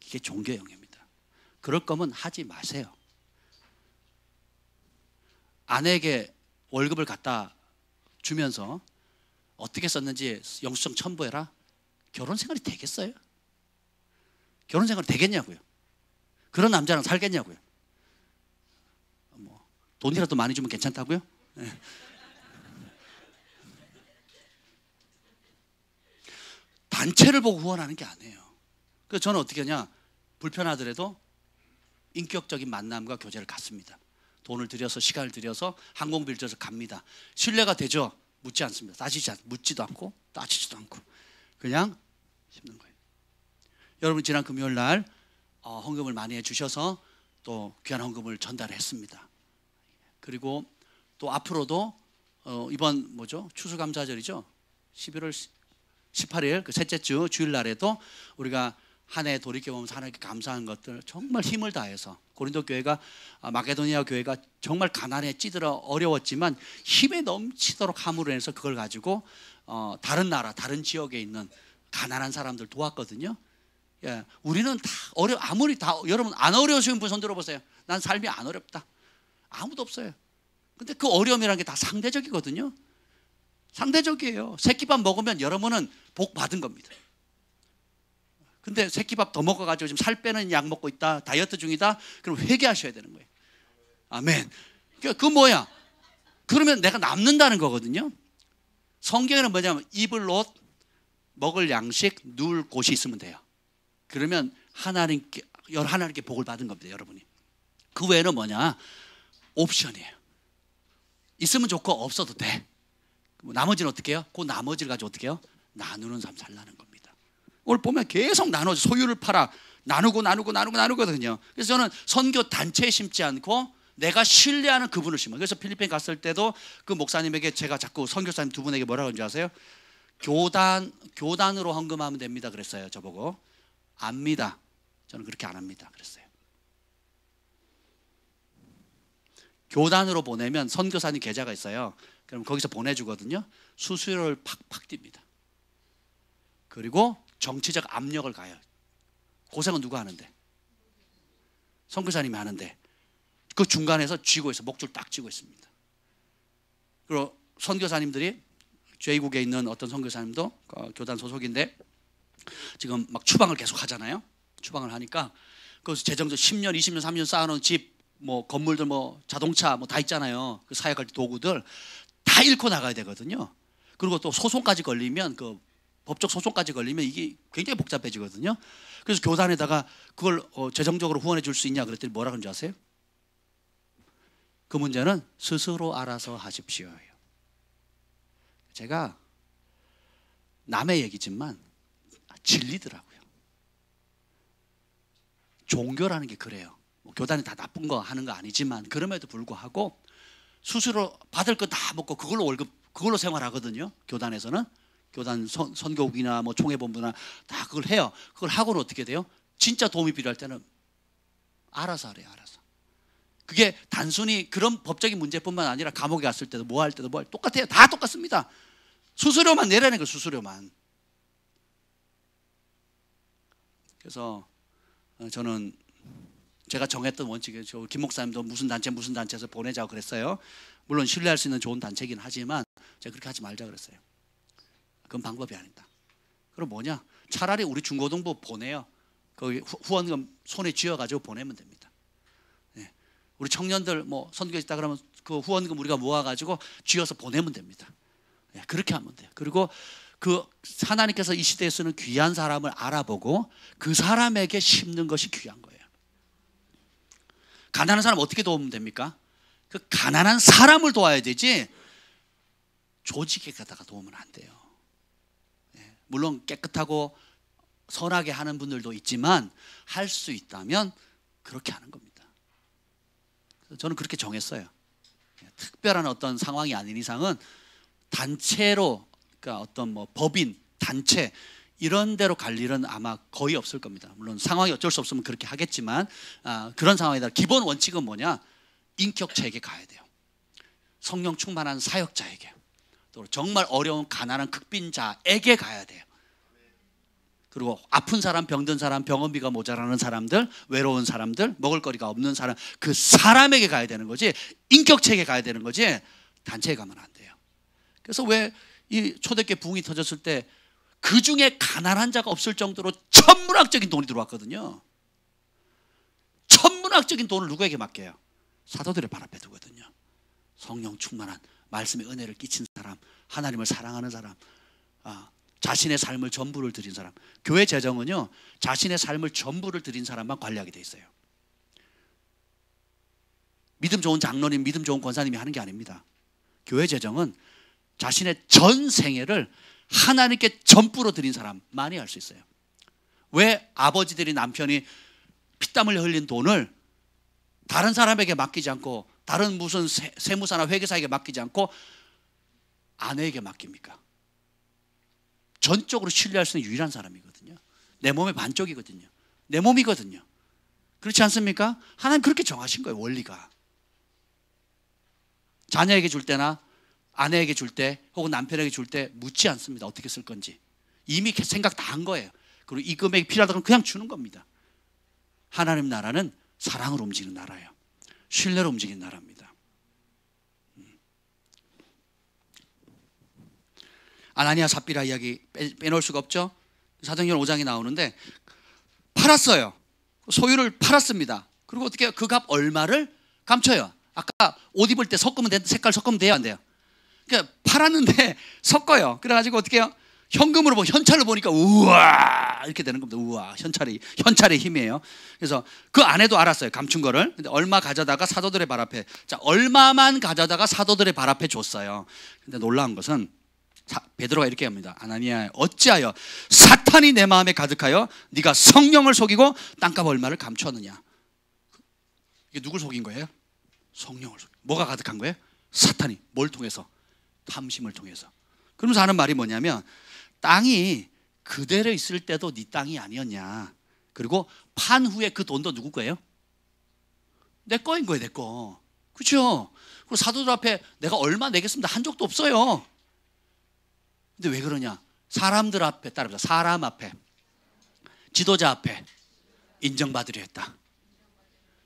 이게 종교의 영입니다. 그럴 거면 하지 마세요. 아내에게 월급을 갖다 주면서 어떻게 썼는지 영수증 첨부해라. 결혼 생활이 되겠어요? 결혼 생활이 되겠냐고요? 그런 남자랑 살겠냐고요? 뭐 돈이라도 많이 주면 괜찮다고요? 네. 단체를 보고 후원하는 게 아니에요. 그래서 저는 어떻게 하냐? 불편하더라도 인격적인 만남과 교제를 갖습니다. 돈을 들여서 시간을 들여서 항공비를 들여서 갑니다. 신뢰가 되죠? 묻지 않습니다. 묻지도 않고 따지지도 않고 그냥 심는 거예요. 여러분 지난 금요일 날 헌금을 많이 해주셔서 또 귀한 헌금을 전달했습니다. 그리고 또 앞으로도 이번 추수감사절이죠. 11월 18일 그 셋째 주 주일날에도 우리가 한 해 돌이켜보면서 하나님께 감사한 것들 정말 힘을 다해서 고린도 교회가 마게도니아 교회가 정말 가난에 찌들어 어려웠지만 힘에 넘치도록 함으로 해서 그걸 가지고 다른 나라 다른 지역에 있는 가난한 사람들 도왔거든요. 예, 우리는 다 아무리 다 여러분 안 어려우신 분 손 들어보세요. 난 삶이 안 어렵다. 아무도 없어요. 근데 그 어려움이라는 게 다 상대적이거든요. 상대적이에요. 새끼밥 먹으면 여러분은 복 받은 겁니다. 근데 새끼밥 더 먹어가지고 지금 살 빼는 약 먹고 있다, 다이어트 중이다, 그럼 회개하셔야 되는 거예요. 아멘. 그 뭐야? 그러면 내가 남는다는 거거든요. 성경에는 뭐냐면 입을 옷, 먹을 양식, 누울 곳이 있으면 돼요. 그러면 하나님께 복을 받은 겁니다, 여러분이. 그 외에는 뭐냐? 옵션이에요. 있으면 좋고 없어도 돼. 나머지는 어떻게 해요? 그 나머지를 가지고 어떻게 해요? 나누는 삶 살라는 겁니다. 오늘 보면 계속 나눠서 소유를 팔아 나누거든요. 그래서 저는 선교 단체에 심지 않고 내가 신뢰하는 그분을 심어요. 그래서 필리핀 갔을 때도 그 목사님에게 제가 자꾸 선교사님 두 분에게 뭐라고 하는지 아세요? 교단으로 헌금하면 됩니다 그랬어요. 저보고. 압니다. 저는 그렇게 안 합니다 그랬어요. 교단으로 보내면 선교사님 계좌가 있어요. 그럼 거기서 보내주거든요. 수수료를 팍팍 띱니다. 그리고 정치적 압력을 가요. 고생은 누가 하는데? 선교사님이 하는데 그 중간에서 쥐고 있어. 목줄 딱 쥐고 있습니다. 그리고 선교사님들이 제2국에 있는 어떤 선교사님도 교단 소속인데 지금 막 추방을 계속 하잖아요. 추방을 하니까 그래서 재정적 10년, 20년, 30년 쌓아놓은 집, 뭐 건물들, 뭐 자동차, 뭐 다 있잖아요. 그 사역할 때 도구들 다 잃고 나가야 되거든요. 그리고 또 소송까지 걸리면 법적 소송까지 걸리면 이게 굉장히 복잡해지거든요. 그래서 교단에다가 그걸 재정적으로 후원해 줄 수 있냐 그랬더니 뭐라 그런지 아세요? 그 문제는 스스로 알아서 하십시오. 제가 남의 얘기지만 진리더라고요. 종교라는 게 그래요. 교단이 다 나쁜 거 하는 거 아니지만 그럼에도 불구하고 스스로 받을 거 다 먹고 그걸로 생활하거든요. 교단에서는 교단 선교국이나 뭐 총회본부나 다 그걸 해요. 그걸 하고는 어떻게 돼요? 진짜 도움이 필요할 때는 알아서 하래요. 알아서. 그게 단순히 그런 법적인 문제뿐만 아니라 감옥에 갔을 때도 뭐 할 때도 똑같아요. 다 똑같습니다. 수수료만 내라는 거예요. 수수료만. 그래서 저는 제가 정했던 원칙이에요. 김 목사님도 무슨 단체에서 보내자고 그랬어요. 물론 신뢰할 수 있는 좋은 단체이긴 하지만 제가 그렇게 하지 말자 그랬어요. 그건 방법이 아니다. 그럼 뭐냐? 차라리 우리 중고등부 보내요. 거기 후원금 손에 쥐어가지고 보내면 됩니다. 네. 우리 청년들 뭐 선교에 있다 그러면 그 후원금 우리가 모아가지고 쥐어서 보내면 됩니다. 네. 그렇게 하면 돼요. 그리고 그 하나님께서 이 시대에 쓰는 귀한 사람을 알아보고 그 사람에게 심는 것이 귀한 거예요. 가난한 사람 어떻게 도우면 됩니까? 그 가난한 사람을 도와야 되지 조직에 가다가 도우면 안 돼요. 물론 깨끗하고 선하게 하는 분들도 있지만 할 수 있다면 그렇게 하는 겁니다. 저는 그렇게 정했어요. 특별한 어떤 상황이 아닌 이상은 단체로, 그러니까 어떤 뭐 법인, 단체 이런 데로 갈 일은 아마 거의 없을 겁니다. 물론 상황이 어쩔 수 없으면 그렇게 하겠지만 그런 상황이다. 기본 원칙은 뭐냐? 인격체에게 가야 돼요. 성령 충만한 사역자에게, 또 정말 어려운 가난한 극빈자에게 가야 돼요. 그리고 아픈 사람, 병든 사람, 병원비가 모자라는 사람들, 외로운 사람들, 먹을거리가 없는 사람, 그 사람에게 가야 되는 거지 인격체에게 가야 되는 거지 단체에 가면 안 돼요. 그래서 왜 이 초대교회 부흥이 터졌을 때 그 중에 가난한 자가 없을 정도로 천문학적인 돈이 들어왔거든요. 천문학적인 돈을 누구에게 맡겨요? 사도들의 발 앞에 두거든요. 성령 충만한 말씀의 은혜를 끼친 사람, 하나님을 사랑하는 사람, 자신의 삶을 전부를 드린 사람. 교회 재정은요, 자신의 삶을 전부를 드린 사람만 관리하게 돼 있어요. 믿음 좋은 장로님, 믿음 좋은 권사님이 하는 게 아닙니다. 교회 재정은 자신의 전 생애를 하나님께 전부로 드린 사람만이 할 수 있어요. 왜 아버지들이 남편이 피땀 흘려 흘린 돈을 다른 사람에게 맡기지 않고 다른 무슨 세무사나 회계사에게 맡기지 않고 아내에게 맡깁니까? 전적으로 신뢰할 수 있는 유일한 사람이거든요. 내 몸의 반쪽이거든요. 내 몸이거든요. 그렇지 않습니까? 하나님 그렇게 정하신 거예요. 원리가. 자녀에게 줄 때나 아내에게 줄 때 혹은 남편에게 줄 때 묻지 않습니다. 어떻게 쓸 건지. 이미 생각 다 한 거예요. 그리고 이 금액이 필요하다면 그냥 주는 겁니다. 하나님 나라는 사랑으로 움직이는 나라예요. 신뢰로 움직이는 나라입니다. 아나니아 삽비라 이야기 빼놓을 수가 없죠. 사도행전 5장에 나오는데 팔았어요. 소유를 팔았습니다. 그리고 어떻게 그 값 얼마를 감춰요. 아까 옷 입을 때 섞으면 색깔 섞으면 돼요, 안 돼요? 그러니까 팔았는데 섞어요. 그래가지고 어떻게 해요? 현금으로 현찰로 보니까 우와 이렇게 되는 겁니다. 우와 현찰의 힘이에요. 그래서 그 아내도 알았어요. 감춘 거를. 근데 얼마 가져다가 사도들의 발 앞에 얼마만 가져다가 사도들의 발 앞에 줬어요. 근데 놀라운 것은 베드로가 이렇게 합니다. 아나니아 어찌하여 사탄이 내 마음에 가득하여 네가 성령을 속이고 땅값 얼마를 감추었느냐. 이게 누굴 속인 거예요? 성령을 속인. 뭐가 가득한 거예요? 사탄이. 뭘 통해서? 탐심을 통해서. 그러면서 하는 말이 뭐냐면 땅이 그대로 있을 때도 네 땅이 아니었냐. 그리고 판 후에 그 돈도 누구 거예요? 내 거인 거예요. 내 거. 그렇죠? 그리고 사도들 앞에 내가 얼마 내겠습니다 한 적도 없어요. 근데 왜 그러냐? 사람들 앞에 따라합니다. 사람 앞에, 지도자 앞에 인정받으려 했다.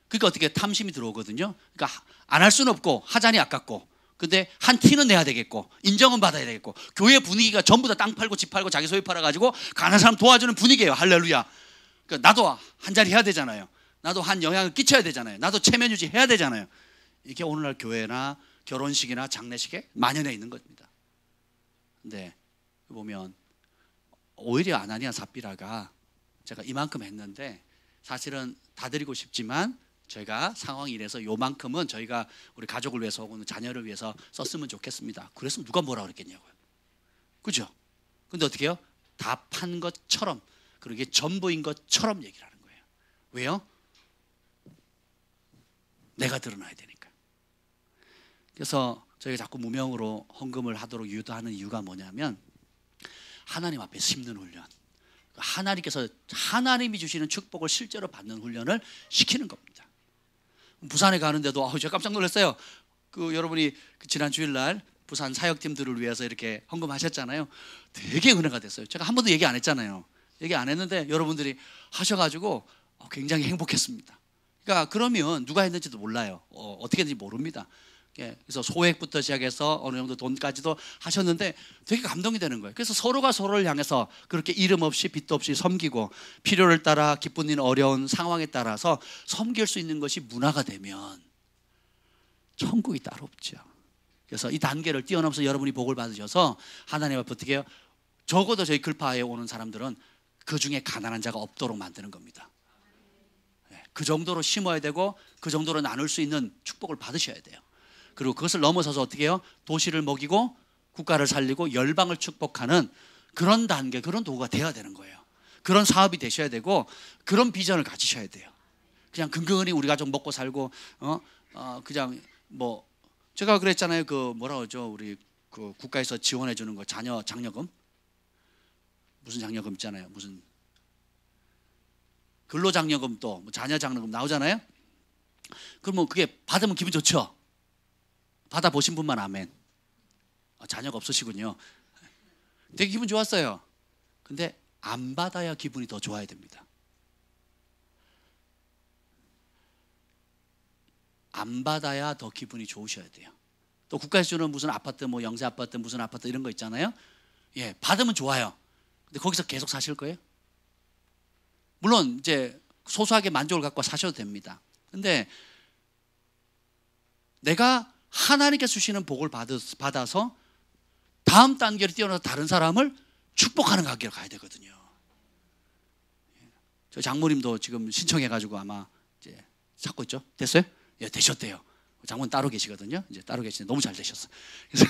그러니까 어떻게 탐심이 들어오거든요. 그러니까 안 할 수는 없고 하자니 아깝고, 근데 한 티는 내야 되겠고 인정은 받아야 되겠고, 교회 분위기가 전부 다 땅 팔고 집 팔고 자기 소유 팔아가지고 가난한 사람 도와주는 분위기예요. 할렐루야. 그러니까 나도 한 자리 해야 되잖아요. 나도 한 영향을 끼쳐야 되잖아요. 나도 체면 유지해야 되잖아요. 이게 오늘날 교회나 결혼식이나 장례식에 만연해 있는 겁니다. 근데 보면 오히려 아나니아 삽비라가 제가 이만큼 했는데 사실은 다 드리고 싶지만 저희가 상황이 이래서 요만큼은 저희가 우리 가족을 위해서 혹은 자녀를 위해서 썼으면 좋겠습니다. 그랬으면 누가 뭐라 그랬겠냐고요. 그죠? 근데 어떻게 해요? 다 판 것처럼, 그리고 이게 전부인 것처럼 얘기를 하는 거예요. 왜요? 내가 드러나야 되니까. 그래서 저희가 자꾸 무명으로 헌금을 하도록 유도하는 이유가 뭐냐면 하나님 앞에 심는 훈련, 하나님께서 하나님이 주시는 축복을 실제로 받는 훈련을 시키는 겁니다. 부산에 가는데도 제가 깜짝 놀랐어요. 여러분이 지난 주일날 부산 사역팀들을 위해서 이렇게 헌금하셨잖아요. 되게 은혜가 됐어요. 제가 한 번도 얘기 안 했잖아요. 얘기 안 했는데 여러분들이 하셔가지고 굉장히 행복했습니다. 그러니까 그러면 누가 했는지도 몰라요. 어떻게 했는지 모릅니다. 그래서 소액부터 시작해서 어느 정도 돈까지도 하셨는데 되게 감동이 되는 거예요. 그래서 서로가 서로를 향해서 그렇게 이름 없이 빚도 없이 섬기고, 필요를 따라 기쁜 일 어려운 상황에 따라서 섬길 수 있는 것이 문화가 되면 천국이 따로 없죠. 그래서 이 단계를 뛰어넘어서 여러분이 복을 받으셔서 하나님 앞에 어떻게 해요? 적어도 저희 글파에 오는 사람들은 그 중에 가난한 자가 없도록 만드는 겁니다. 그 정도로 심어야 되고 그 정도로 나눌 수 있는 축복을 받으셔야 돼요. 그리고 그것을 넘어서서 어떻게 해요? 도시를 먹이고 국가를 살리고 열방을 축복하는 그런 단계, 그런 도구가 돼야 되는 거예요. 그런 사업이 되셔야 되고 그런 비전을 가지셔야 돼요. 그냥 근근히 우리 가족 먹고 살고 그냥 뭐 제가 그랬잖아요. 뭐라고 하죠? 우리 국가에서 지원해 주는 거, 자녀 장려금, 무슨 장려금 있잖아요. 무슨 근로장려금, 또 뭐 자녀 장려금 나오잖아요. 그러면 그게 받으면 기분 좋죠. 받아보신 분만 아멘. 자녀가 없으시군요. 되게 기분 좋았어요. 근데 안 받아야 기분이 더 좋아야 됩니다. 안 받아야 더 기분이 좋으셔야 돼요. 또 국가에서 주는 무슨 아파트, 뭐 영세 아파트, 무슨 아파트 이런 거 있잖아요. 받으면 좋아요. 근데 거기서 계속 사실 거예요? 물론 이제 소소하게 만족을 갖고 사셔도 됩니다. 근데 내가 하나님께서 주시는 복을 받아서 다음 단계로 뛰어나서 다른 사람을 축복하는 관계로 가야 되거든요. 저 장모님도 지금 신청해가지고 아마 이제 찾고 있죠? 됐어요? 되셨대요. 장모님 따로 계시거든요. 이제 따로 계시는데 너무 잘 되셨어. 그래서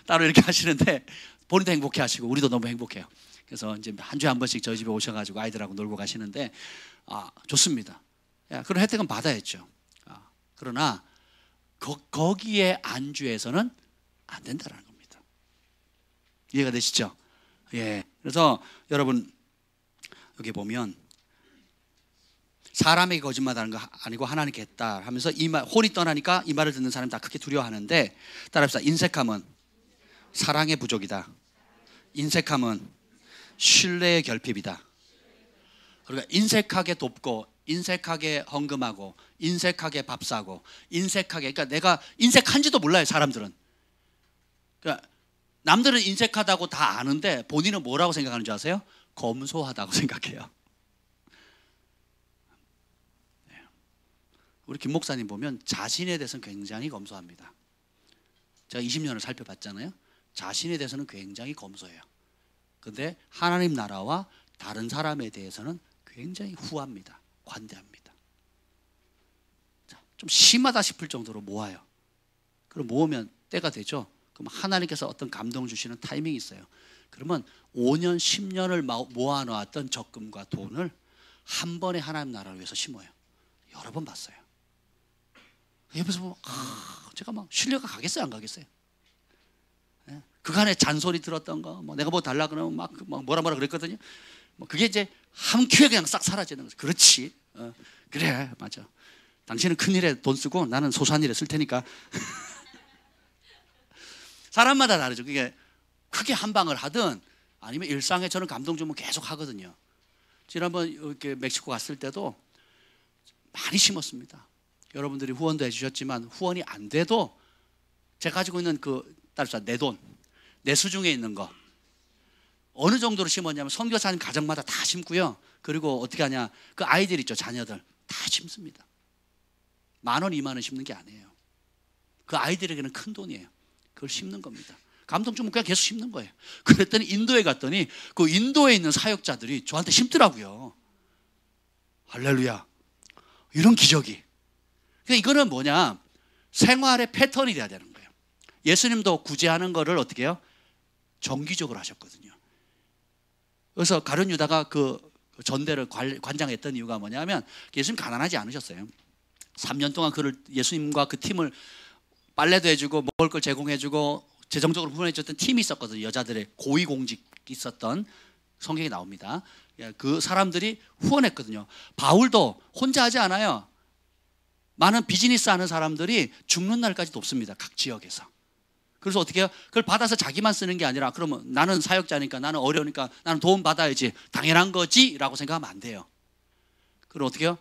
따로 이렇게 하시는데 본인도 행복해하시고 우리도 너무 행복해요. 그래서 이제 한 주에 한 번씩 저희 집에 오셔가지고 아이들하고 놀고 가시는데 좋습니다. 그런 혜택은 받아야죠. 그러나 거기에 안주해서는 안 된다는 겁니다. 이해가 되시죠? 예. 그래서 여러분 여기 보면 사람에게 거짓말하는 거 아니고 하나님께 했다 하면서 이 말, 혼이 떠나니까 이 말을 듣는 사람이 다 크게 두려워하는데, 따라합시다. 인색함은 사랑의 부족이다. 인색함은 신뢰의 결핍이다. 그러니까 인색하게 돕고 인색하게 헌금하고 인색하게 밥 사고 인색하게, 그러니까 내가 인색한지도 몰라요, 사람들은. 그러니까 남들은 인색하다고 다 아는데 본인은 뭐라고 생각하는 줄 아세요? 검소하다고 생각해요. 우리 김 목사님 보면 자신에 대해서는 굉장히 검소합니다. 제가 20년을 살펴봤잖아요. 자신에 대해서는 굉장히 검소해요. 그런데 하나님 나라와 다른 사람에 대해서는 굉장히 후합니다. 관대합니다. 좀 심하다 싶을 정도로 모아요. 그럼 모으면 때가 되죠. 그럼 하나님께서 어떤 감동을 주시는 타이밍이 있어요. 그러면 5년, 10년을 모아놓았던 적금과 돈을 한 번에 하나님 나라를 위해서 심어요. 여러 번 봤어요. 옆에서 보면 제가 막 신뢰가 가겠어요, 안 가겠어요? 그간에 잔소리 들었던 거, 내가 뭐 달라 그러면 막 뭐라 그랬거든요. 그게 이제 한 큐에 그냥 싹 사라지는 거죠. 그렇지, 그래, 맞아. 당신은 큰 일에 돈 쓰고 나는 소소한 일에 쓸 테니까. 사람마다 다르죠. 그게 크게 한 방을 하든 아니면 일상에 저는 감동 주면 계속 하거든요. 지난번 이렇게 멕시코 갔을 때도 많이 심었습니다. 여러분들이 후원도 해주셨지만 후원이 안 돼도 제가 가지고 있는 내 돈, 내 수중에 있는 거 어느 정도로 심었냐면 선교사님 가정마다 다 심고요. 그리고 어떻게 하냐, 그 아이들 있죠, 자녀들 다 심습니다. 10,000원, 20,000원 심는 게 아니에요. 그 아이들에게는 큰 돈이에요. 그걸 심는 겁니다. 감동 주면 그냥 계속 심는 거예요. 그랬더니 인도에 갔더니 그 인도에 있는 사역자들이 저한테 심더라고요. 할렐루야. 이런 기적이. 그러니까 이거는 뭐냐, 생활의 패턴이 돼야 되는 거예요. 예수님도 구제하는 거를 어떻게 해요? 정기적으로 하셨거든요. 그래서 가룟 유다가 그 전대를 관장했던 이유가 뭐냐면 예수님 가난하지 않으셨어요. 3년 동안 예수님과 그 팀을 빨래도 해주고 먹을 걸 제공해주고 재정적으로 후원해줬던 팀이 있었거든요. 여자들의 고위공직 있었던, 성경에 나옵니다. 그 사람들이 후원했거든요. 바울도 혼자 하지 않아요. 많은 비즈니스 하는 사람들이 죽는 날까지 돕습니다. 각 지역에서. 그래서 어떻게 해요? 그걸 받아서 자기만 쓰는 게 아니라, 그러면 나는 사역자니까, 나는 어려우니까 나는 도움 받아야지, 당연한 거지 라고 생각하면 안 돼요. 그럼 어떻게 해요?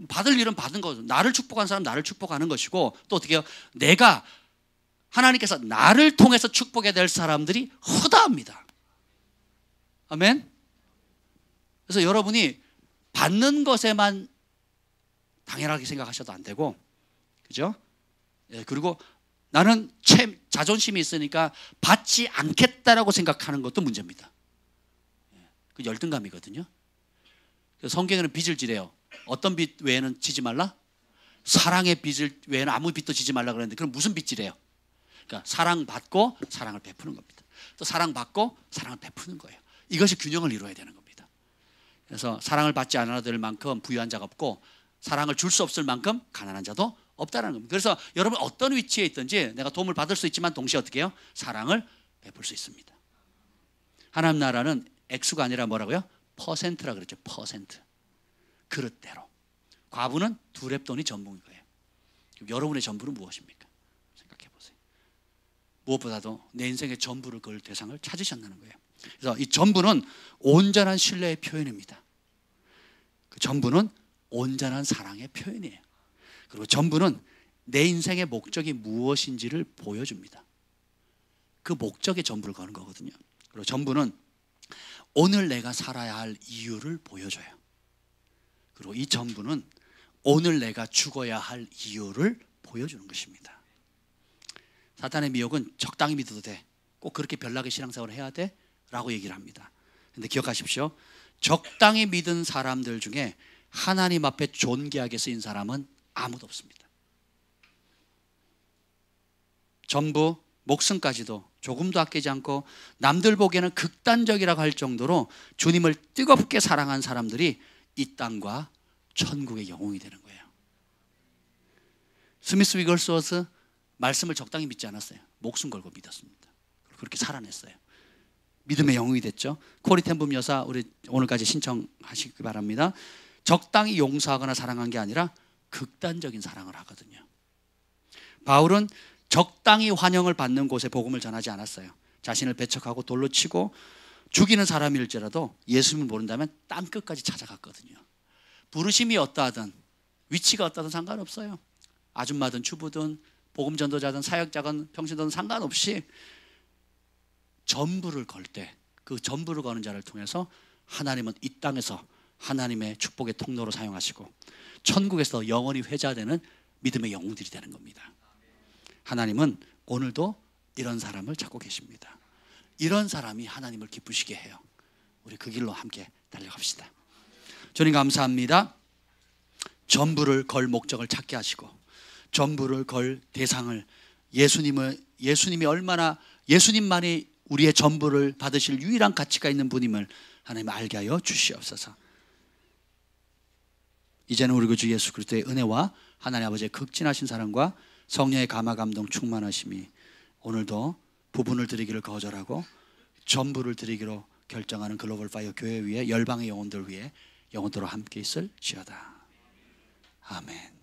받을 일은 받은 거죠. 나를 축복한 사람 나를 축복하는 것이고, 또 어떻게 해요? 내가, 하나님께서 나를 통해서 축복해야 될 사람들이 허다합니다. 아멘. 그래서 여러분이 받는 것에만 당연하게 생각하셔도 안 되고, 그죠? 예, 그리고 나는 자존심이 있으니까 받지 않겠다라고 생각하는 것도 문제입니다. 그 열등감이거든요. 성경에는 빚을 지래요. 어떤 빚 외에는 지지 말라? 사랑의 빚을 외에는 아무 빚도 지지 말라 그랬는데, 그럼 무슨 빚 지래요? 그러니까 사랑받고 사랑을 베푸는 겁니다. 또 사랑받고 사랑을 베푸는 거예요. 이것이 균형을 이루어야 되는 겁니다. 그래서 사랑을 받지 않아도 될 만큼 부유한 자가 없고, 사랑을 줄 수 없을 만큼 가난한 자도 없다는 겁니다. 그래서 여러분 어떤 위치에 있든지 내가 도움을 받을 수 있지만 동시에 어떻게 해요? 사랑을 베풀 수 있습니다. 하나님 나라는 액수가 아니라 뭐라고요? 퍼센트라 그랬죠. 퍼센트. 그릇대로. 과부는 2랩돈이 전부인 거예요. 여러분의 전부는 무엇입니까? 생각해 보세요. 무엇보다도 내 인생의 전부를 걸 대상을 찾으셨다는 거예요. 그래서 이 전부는 온전한 신뢰의 표현입니다. 그 전부는 온전한 사랑의 표현이에요. 그리고 전부는 내 인생의 목적이 무엇인지를 보여줍니다. 그 목적에 전부를 거는 거거든요. 그리고 전부는 오늘 내가 살아야 할 이유를 보여줘요. 그리고 이 전부는 오늘 내가 죽어야 할 이유를 보여주는 것입니다. 사탄의 미혹은 적당히 믿어도 돼, 꼭 그렇게 별나게 신앙생활을 해야 돼? 라고 얘기를 합니다. 그런데 기억하십시오. 적당히 믿은 사람들 중에 하나님 앞에 존귀하게 쓰인 사람은 아무도 없습니다. 전부, 목숨까지도 조금도 아끼지 않고 남들 보기에는 극단적이라고 할 정도로 주님을 뜨겁게 사랑한 사람들이 이 땅과 천국의 영웅이 되는 거예요. 스미스 위글스워스 말씀을 적당히 믿지 않았어요. 목숨 걸고 믿었습니다. 그렇게 살아냈어요. 믿음의 영웅이 됐죠. 코리 텐붐 여사, 우리 오늘까지 신청하시기 바랍니다. 적당히 용서하거나 사랑한 게 아니라 극단적인 사랑을 하거든요. 바울은 적당히 환영을 받는 곳에 복음을 전하지 않았어요. 자신을 배척하고 돌로 치고 죽이는 사람일지라도 예수님을 모른다면 땅 끝까지 찾아갔거든요. 부르심이 어떠하든 위치가 어떠하든 상관없어요. 아줌마든 주부든 복음 전도자든 사역자든 평신도든 상관없이 전부를 걸 때 그 전부를 거는 자를 통해서 하나님은 이 땅에서 하나님의 축복의 통로로 사용하시고 천국에서 영원히 회자되는 믿음의 영웅들이 되는 겁니다. 하나님은 오늘도 이런 사람을 찾고 계십니다. 이런 사람이 하나님을 기쁘시게 해요. 우리 그 길로 함께 달려갑시다. 주님 감사합니다. 전부를 걸 목적을 찾게 하시고 전부를 걸 대상을 예수님이 얼마나 예수님만이 우리의 전부를 받으실 유일한 가치가 있는 분임을 하나님 알게 하여 주시옵소서. 이제는 우리 주 예수 그리스도의 은혜와 하나님 아버지의 극진하신 사랑과 성령의 감화 감동 충만하심이 오늘도 부분을 드리기를 거절하고 전부를 드리기로 결정하는 글로벌 파이어 교회 위에 열방의 영혼들 위에 영원토록 함께 있을지어다. 아멘.